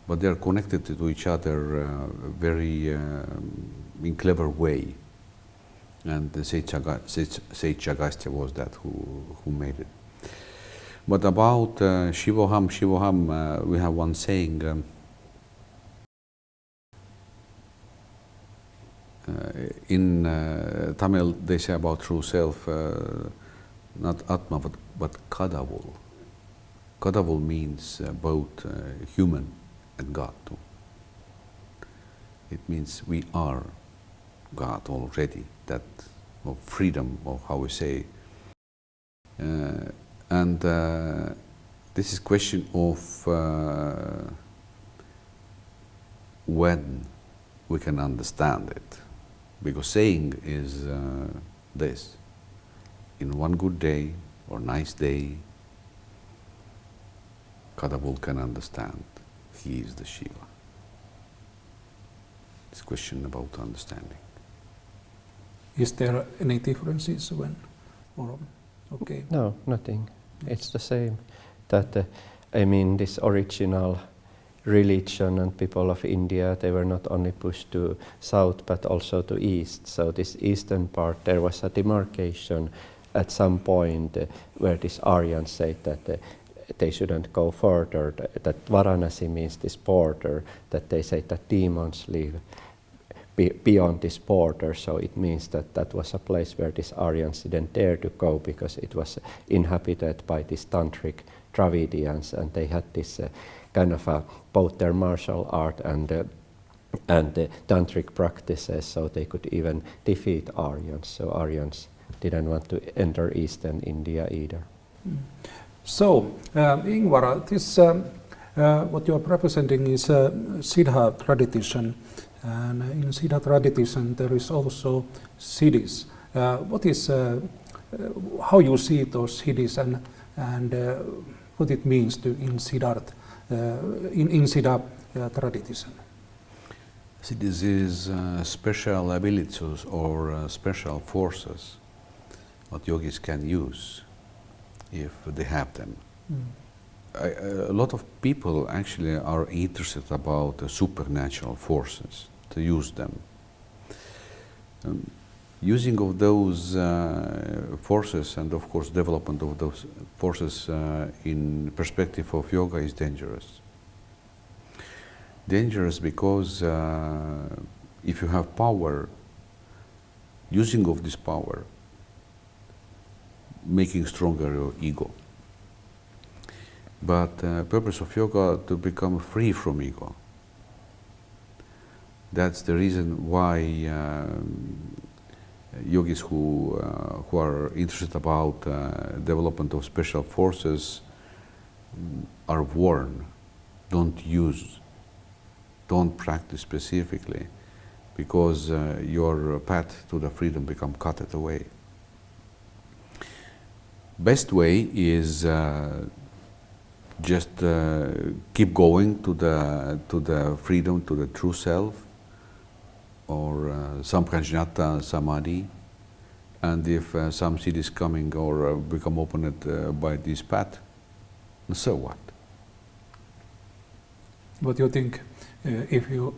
But they are connected to each other very in clever way. And the Sage Agastya was that who made it. But about Shivoham, we have one saying. In Tamil, they say about true self, not Atma, but Kadavul. Kadavul means both human and God too. It means we are God already, that of freedom, or how we say. And this is question of when we can understand it. Because saying is this, in one good day or nice day, Kadavul can understand he is the Shiva. It's a question about understanding. Is there any differences when, or okay? No, nothing. It's the same. That this original religion and people of India, they were not only pushed to south but also to east. So this eastern part, there was a demarcation at some point where these Aryans said that they shouldn't go further, that Varanasi means this border, that they say that demons live beyond this border, so it means that that was a place where these Aryans didn't dare to go because it was inhabited by these tantric Dravidians, and they had this kind of both their martial art and the tantric practices, so they could even defeat Aryans. So Aryans didn't want to enter eastern India either. So, Ingvar, this what you are representing is Siddha tradition, and in Siddha tradition there is also siddhis. What is how you see those siddhis and what it means to in Siddharth, in Siddha ja tradition? See, this is special abilities or special forces what yogis can use if they have them. A lot of people actually are interested about supernatural forces, to use them. Using of those forces and of course development of those forces in perspective of yoga is dangerous. Dangerous because if you have power, using of this power, making stronger your ego. But purpose of yoga to become free from ego. That's the reason why yogis who are interested about development of special forces are warned, don't practice specifically, because your path to the freedom become cut away. Best way is just keep going to the freedom, to the true self, or samprajñata samadhi, and if some seed is coming or become opened by this path, so what? What do you think if you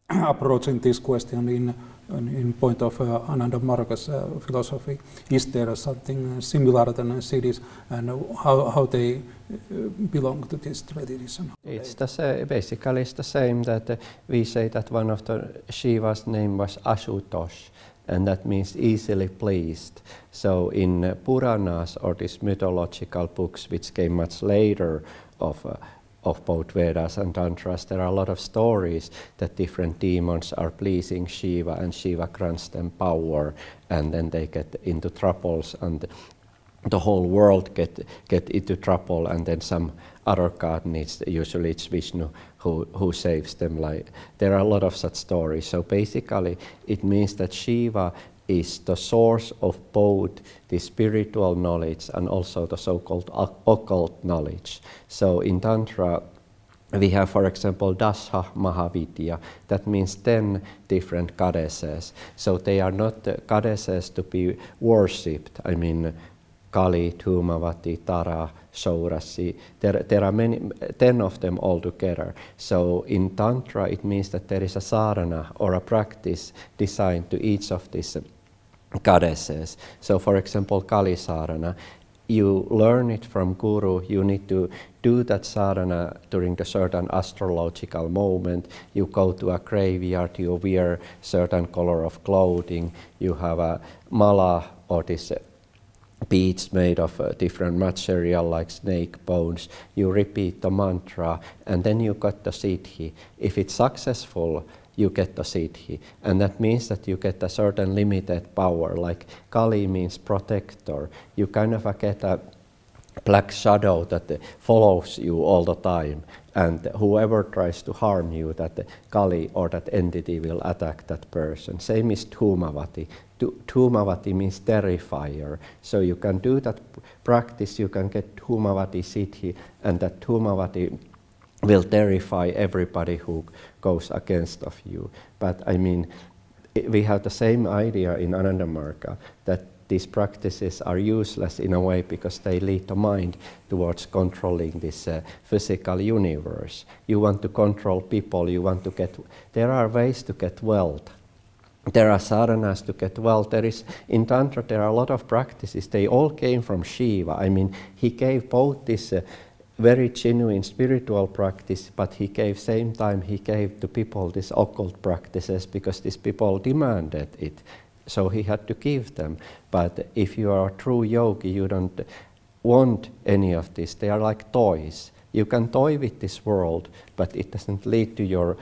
approaching this question in point of Ananda Marga's philosophy, is there something similar than cities, and how they belong to this tradition? It's basically it's the same that we say that one of the Shiva's name was Ashutosh, and that means easily pleased. So in Puranas, or these mythological books which came much later of both Vedas and Tantras, there are a lot of stories that different demons are pleasing Shiva, and Shiva grants them power, and then they get into troubles, and the whole world get into trouble, and then some other god needs, usually it's Vishnu, who saves them. Like there are a lot of such stories. So basically it means that Shiva is the source of both the spiritual knowledge and also the so-called occult knowledge. So in Tantra, we have, for example, Dasha Mahavidya. That means 10 different goddesses. So they are not goddesses to be worshipped. I mean, Kali, Dhumavati, Tara, Saurasi. There are 10 of them all together. So in Tantra, it means that there is a sadhana or a practice designed to each of these goddesses. So for example, Kali sadhana, you learn it from Guru. You need to do that sadhana during a certain astrological moment. You go to a graveyard, you wear certain color of clothing, you have a mala or this beads made of different material like snake bones. You repeat the mantra, and then you get the siddhi. If it's successful, you get the siddhi, and that means that you get a certain limited power. Like Kali means protector. You kind of get a black shadow that follows you all the time, and whoever tries to harm you, that Kali or that entity will attack that person. Same is Dhumavati. Dhumavati means terrifier. So you can do that practice, you can get Dhumavati siddhi, and that Dhumavati will terrify everybody who goes against of you. But I mean, we have the same idea in Ananda Marga, that these practices are useless in a way because they lead the mind towards controlling this physical universe. You want to control people, you want to get... There are ways to get wealth. There are sadhanas to get wealth. In Tantra, there are a lot of practices. They all came from Shiva. I mean, he gave both this very genuine spiritual practice, but he gave to people these occult practices because these people demanded it. So he had to give them. But if you are a true yogi, you don't want any of this. They are like toys. You can toy with this world, but it doesn't lead to your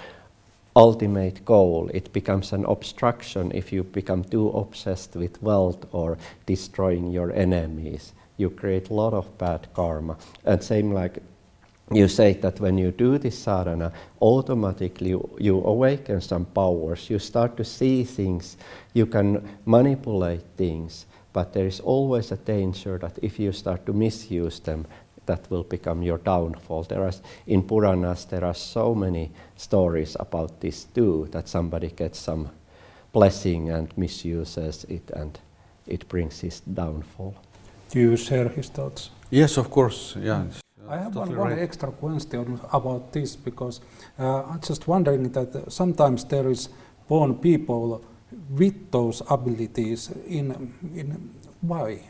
ultimate goal. It becomes an obstruction if you become too obsessed with wealth or destroying your enemies. You create a lot of bad karma. And same like you say that when you do this sadhana, automatically you awaken some powers. You start to see things, you can manipulate things, but there is always a danger that if you start to misuse them, that will become your downfall. In Puranas there are so many stories about this too, that somebody gets some blessing and misuses it and it brings his downfall. Do you share his thoughts? Yes, of course. Yeah. I have totally one right. extra question about this, because I'm just wondering that sometimes there is born people with those abilities in why,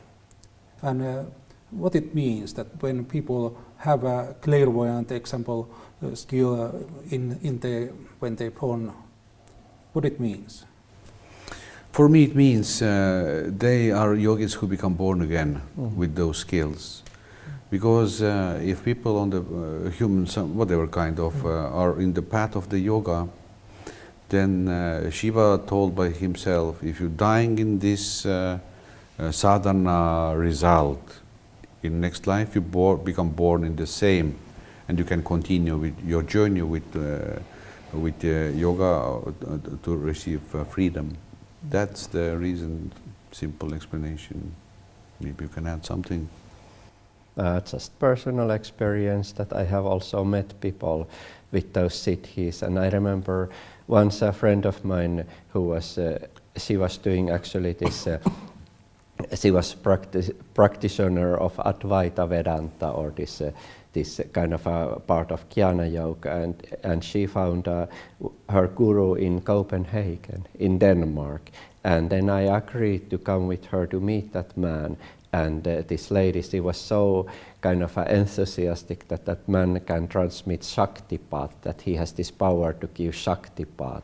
and what it means that when people have a clairvoyant example skill when they born, what it means. For me, it means they are yogis who become born again with those skills. Because if people on the human, whatever kind of, are in the path of the yoga, then Shiva told by himself, if you're dying in this sadhana result, in next life you become born in the same, and you can continue with your journey with yoga to receive freedom. That's the reason, simple explanation. Maybe you can add something. Just personal experience that I have also met people with those siddhis, and I remember once a friend of mine who was she was doing actually this she was practitioner of Advaita Vedanta, or this kind of a part of Jnana Yoga, and she found her guru in Copenhagen in Denmark, and then I agreed to come with her to meet that man. And this lady, she was so kind of enthusiastic that man can transmit Shaktipat, that he has this power to give Shaktipat.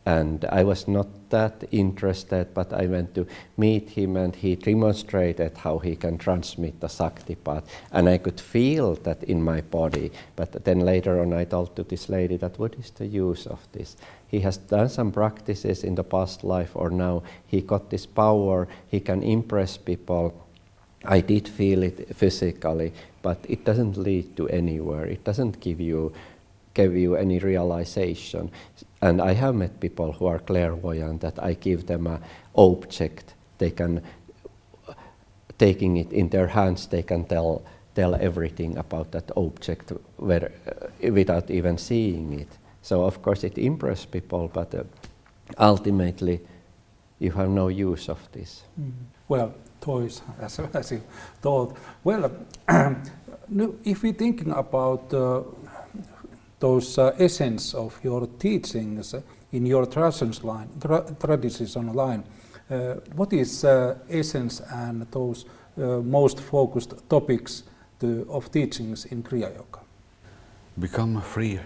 And I was not that interested, but I went to meet him, and he demonstrated how he can transmit the Shaktipat. And I could feel that in my body. But then later on I told to this lady that what is the use of this? He has done some practices in the past life, or now he got this power, he can impress people. I did feel it physically, but it doesn't lead to anywhere. It doesn't give you any realization. And I have met people who are clairvoyant that I give them an object. They can, taking it in their hands, they can tell everything about that object without even seeing it. So of course it impresses people, but ultimately you have no use of this. Well, toys, as you told. Well, if we're thinking about those essence of your teachings in your traditions line, what is essence and those most focused topics of teachings in Kriya Yoga? Become free.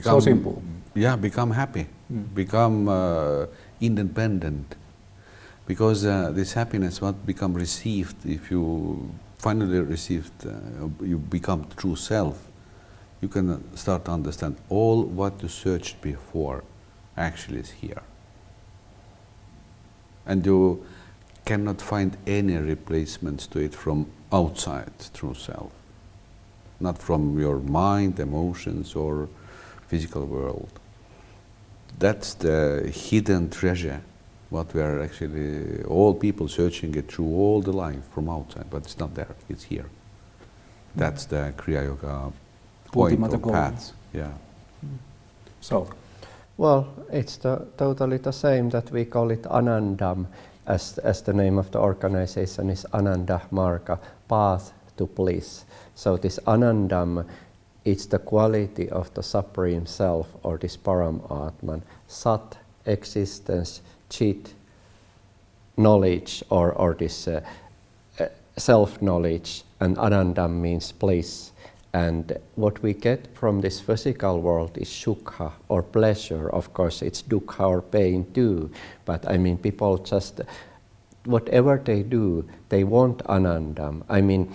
So simple. Yeah, become happy. Become independent. Because this happiness what become received if you finally received, you become true self. You can start to understand all what you searched before actually is here. And you cannot find any replacements to it from outside true self. Not from your mind, emotions, or physical world. That's the hidden treasure. What we are actually, all people searching it through all the life from outside, but it's not there, it's here. That's the Kriya Yoga point or path. Yeah. So? Well, it's totally the same that we call it Anandam, as the name of the organization is Ananda Marga, path to bliss. So this Anandam, it's the quality of the Supreme Self, or this Param Atman, Sat, existence, Chit, knowledge, or this self-knowledge, and Anandam means bliss. And what we get from this physical world is sukha, or pleasure. Of course, it's dukkha or pain too, but I mean, people just, whatever they do, they want Anandam. I mean,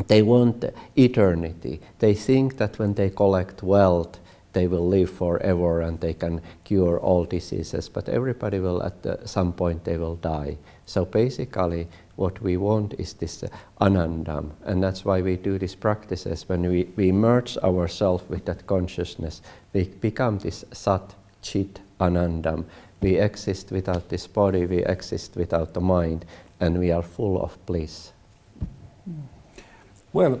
they want eternity. They think that when they collect wealth, they will live forever and they can cure all diseases, but everybody will some point they will die. So basically what we want is this Anandam, and that's why we do these practices. When we merge ourselves with that consciousness, we become this Sat, Chit, Anandam. We exist without this body, we exist without the mind, and we are full of bliss. Well,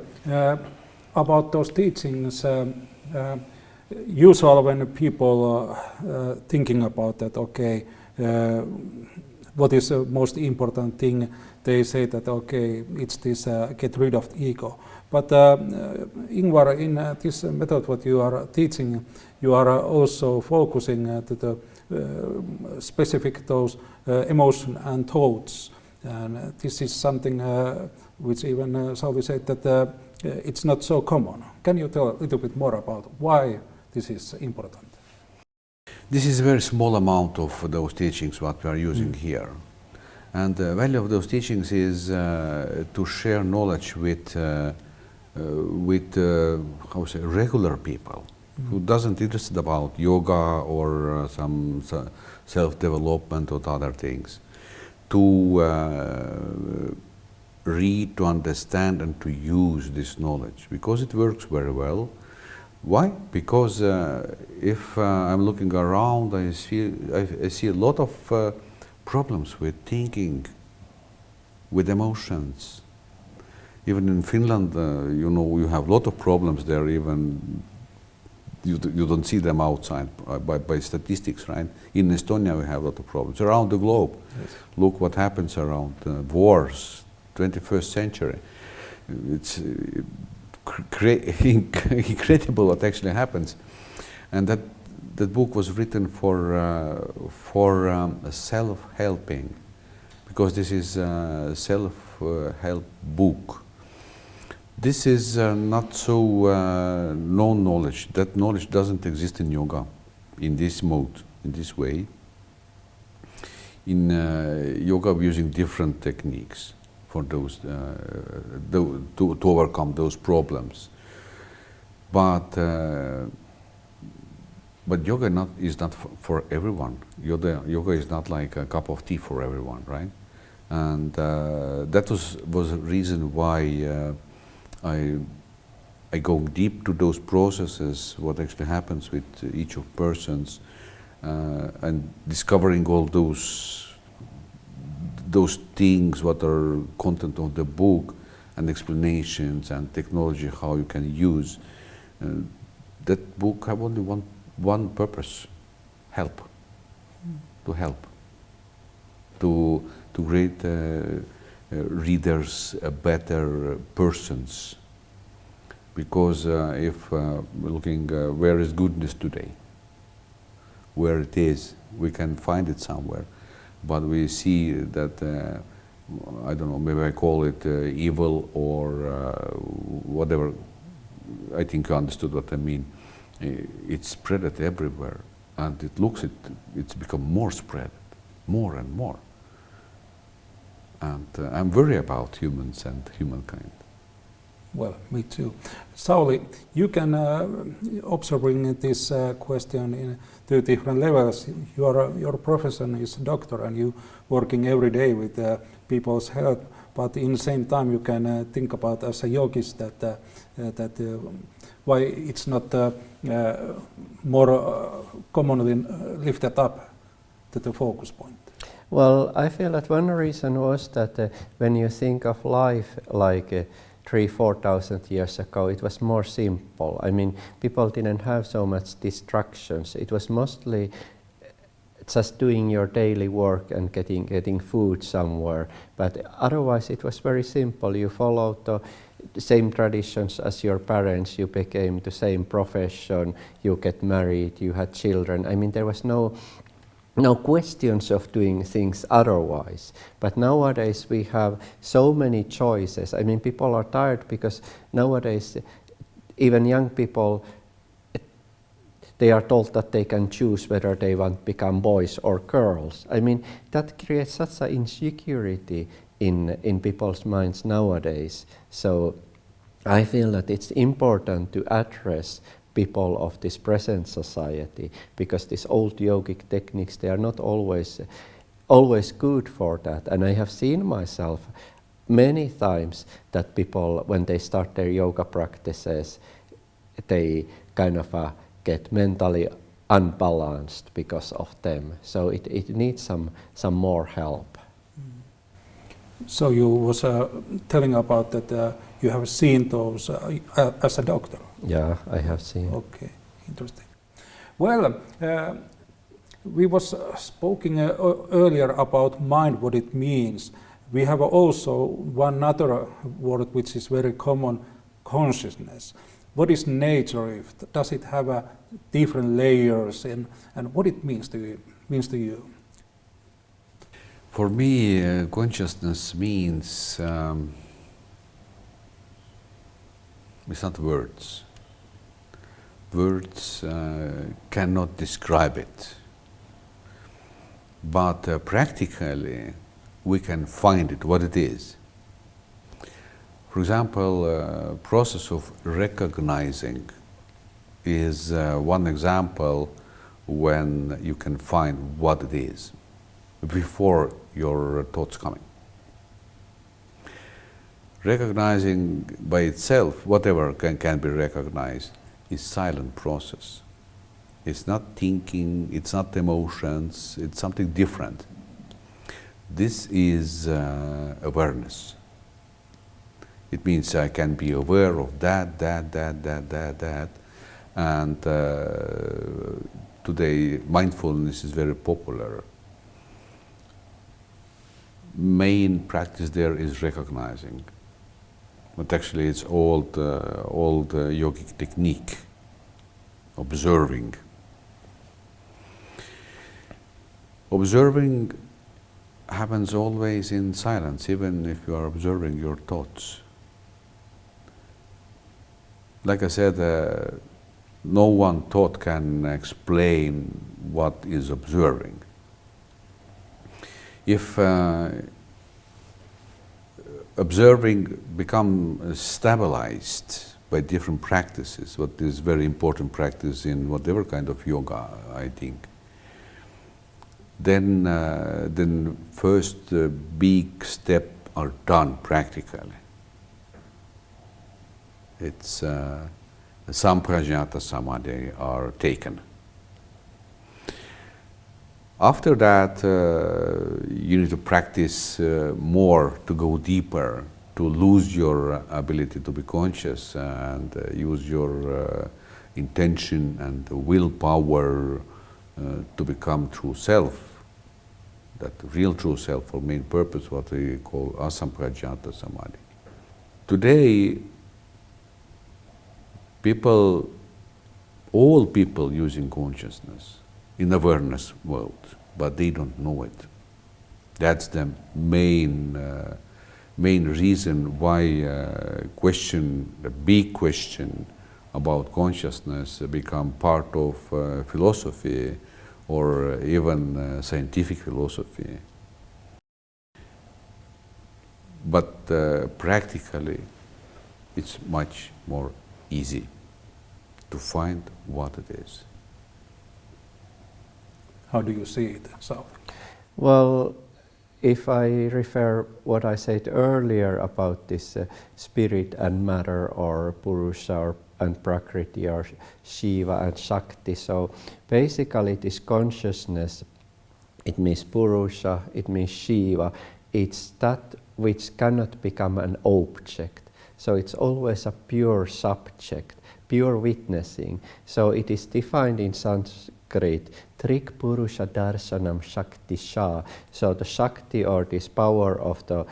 about those teachings, usually when people thinking about that, okay, what is the most important thing, they say that, okay, it's this get rid of ego. But Ingvar, in this method what you are teaching, you are also focusing to the specific those emotion and thoughts. And this is something which even Sauli said that it's not so common. Can you tell a little bit more about why this is important? This is a very small amount of those teachings what we are using here. And the value of those teachings is to share knowledge with how say, regular people who doesn't interested about yoga or some self-development or other things. To read, to understand and to use this knowledge because it works very well. Why? Because if I'm looking around, I see a lot of problems with thinking, with emotions. Even in Finland, you have a lot of problems there. Even you don't see them outside by statistics, right? In Estonia, we have a lot of problems around the globe. Yes. Look what happens around wars, 21st century. It's incredible what actually happens, and that book was written for self-helping, because this is a self-help book. This is not so known knowledge. That knowledge doesn't exist in yoga, in this mode, in this way. In yoga, we're using different techniques for those to overcome those problems. But yoga is not for everyone. Yoga is not like a cup of tea for everyone, right? And that was a reason why I go deep to those processes, what actually happens with each of persons, and discovering all those things, what are content of the book, and explanations and technology, how you can use. That book have only one purpose: help. To help. To create readers better persons. Because if we're looking where is goodness today, where it is, we can find it somewhere. But we see that, I don't know, maybe I call it evil or whatever. I think you understood what I mean. It's spread everywhere, and it's become more spread, more and more. And I'm worried about humans and humankind. Well, me too. Sauli, you can observing this question in two different levels. Your profession is doctor, and you working every day with people's health. But in the same time, you can think about as a yogist that why it's not more commonly lifted up to the focus point. Well, I feel that one reason was that when you think of life like 3,000-4,000 years ago, it was more simple. I mean, people didn't have so much distractions. It was mostly just doing your daily work and getting food somewhere. But otherwise, it was very simple. You followed the same traditions as your parents. You became the same profession. You get married. You had children. I mean, there was no questions of doing things otherwise. But nowadays we have so many choices. I mean, people are tired because nowadays even young people, they are told that they can choose whether they want to become boys or girls. I mean, that creates such an insecurity in people's minds nowadays. So I feel that it's important to address people of this present society, because these old yogic techniques, they are not always good for that. And I have seen myself many times that people, when they start their yoga practices, they kind of get mentally unbalanced because of them. So it needs some more help. So you was telling about that you have seen those as a doctor. Yeah, I have seen. Okay, interesting. Well, we was speaking earlier about mind, what it means. We have also one other word which is very common, consciousness. What is nature? Does it have different layers, and what it means to you? For me, consciousness means it's not words. Words cannot describe it. But practically, we can find it, what it is. For example, process of recognizing is one example when you can find what it is before your thoughts coming. Recognizing by itself, whatever can be recognized, is silent process. It's not thinking, it's not emotions, it's something different. This is awareness. It means I can be aware of that, and today mindfulness is very popular. Main practice there is recognizing, but actually it's old yogic technique, observing. Observing happens always in silence, even if you are observing your thoughts. Like I said, no one thought can explain what is observing. If observing becomes stabilized by different practices, what is very important practice in whatever kind of yoga, I think, then first big step are done practically. It's samprajñata samadhi are taken. After that, you need to practice more to go deeper, to lose your ability to be conscious and use your intention and willpower to become true self. That real true self for main purpose, what we call asamprajñata samadhi. Today, all people using consciousness in awareness world, but they don't know it. That's the main reason why the big question about consciousness become part of philosophy or even scientific philosophy. But practically, it's much more easy to find what it is. How do you see it, Sauli? Well, if I refer what I said earlier about this spirit and matter, or Purusha and Prakriti, or Shiva and Shakti, so basically this consciousness, it means Purusha, it means Shiva, it's that which cannot become an object. So it's always a pure subject, pure witnessing. So it is defined in Sanskrit, Trik Purusha Darshanam Shakti Sha. So the Shakti, or this power of the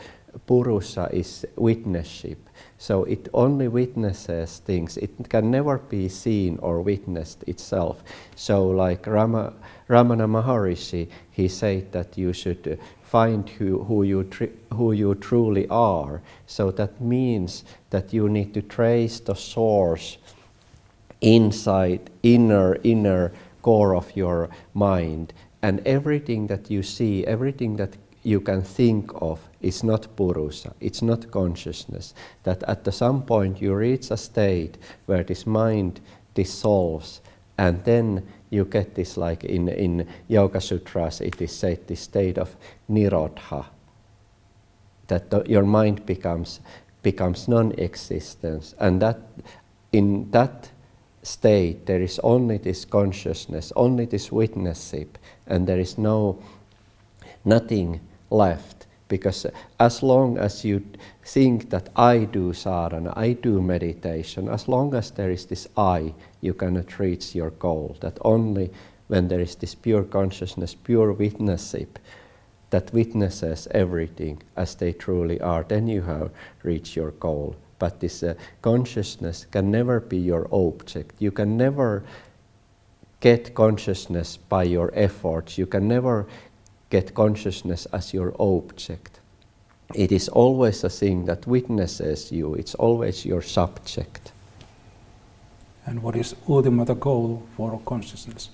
Purusha, is witnesship. So it only witnesses things. It can never be seen or witnessed itself. So like Ramana Maharishi, he said that you should find who you truly are. So that means that you need to trace the source inside, inner core of your mind, and everything that you see, everything that you can think of is not Purusha, it's not consciousness. That at some point you reach a state where this mind dissolves, and then you get this, like in Yoga Sutras it is said, this state of Nirodha, that your mind becomes non-existence, and that in that state there is only this consciousness, only this witnessship, and there is nothing left. Because as long as you think that I do sadhana, I do meditation, as long as there is this I, you cannot reach your goal. That only when there is this pure consciousness, pure witnesship, that witnesses everything as they truly are, then you have reached your goal. But this consciousness can never be your object. You can never get consciousness by your efforts. You can never get consciousness as your object. It is always a thing that witnesses you. It's always your subject. And what is ultimate goal for consciousness?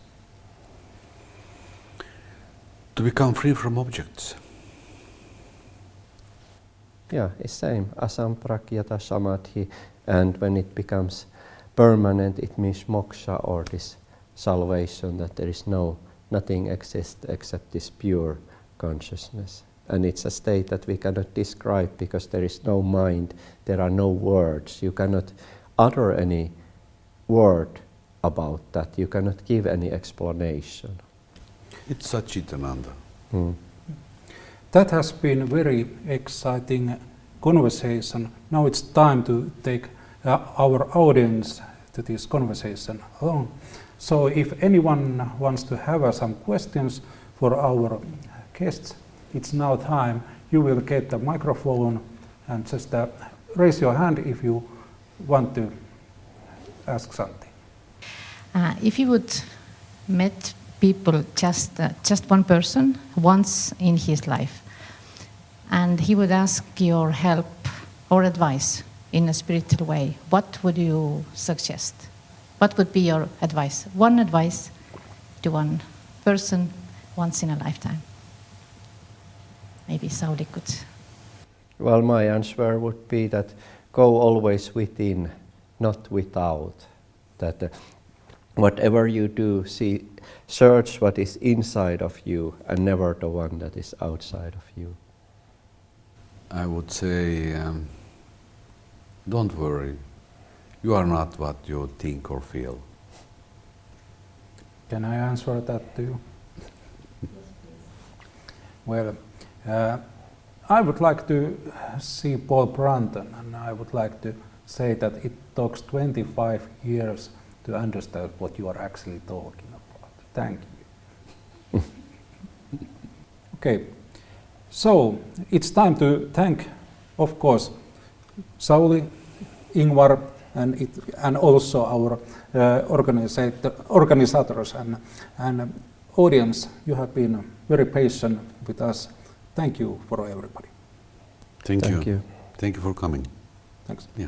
To become free from objects. Yeah, it's same. Asamprakyata samadhi, and when it becomes permanent, it means moksha, or this salvation, that there is nothing exists except this pure consciousness. And it's a state that we cannot describe because there is no mind, there are no words. You cannot utter any word about that. You cannot give any explanation. It's Satchitananda. That has been very exciting conversation. Now it's time to take our audience to this conversation along. So if anyone wants to have some questions for our guests, it's now time. You will get the microphone and just raise your hand if you want to ask something. If you would meet people, just one person, once in his life, and he would ask your help or advice in a spiritual way, what would you suggest? What would be your advice? One advice to one person once in a lifetime. Maybe Sauli could. Well, my answer would be that go always within, not without. That whatever you do, search what is inside of you and never the one that is outside of you. I would say, don't worry. You are not what you think or feel. Can I answer that to you? Well, I would like to see Paul Brunton, and I would like to say that it takes 25 years to understand what you are actually talking about. Thank you. Okay, so it's time to thank, of course, Sauli, Ingvar, and also our organizers and audience. You have been very patient with us. Thank you for everybody. Thank you. you. Thank you for coming. Thanks. Yeah.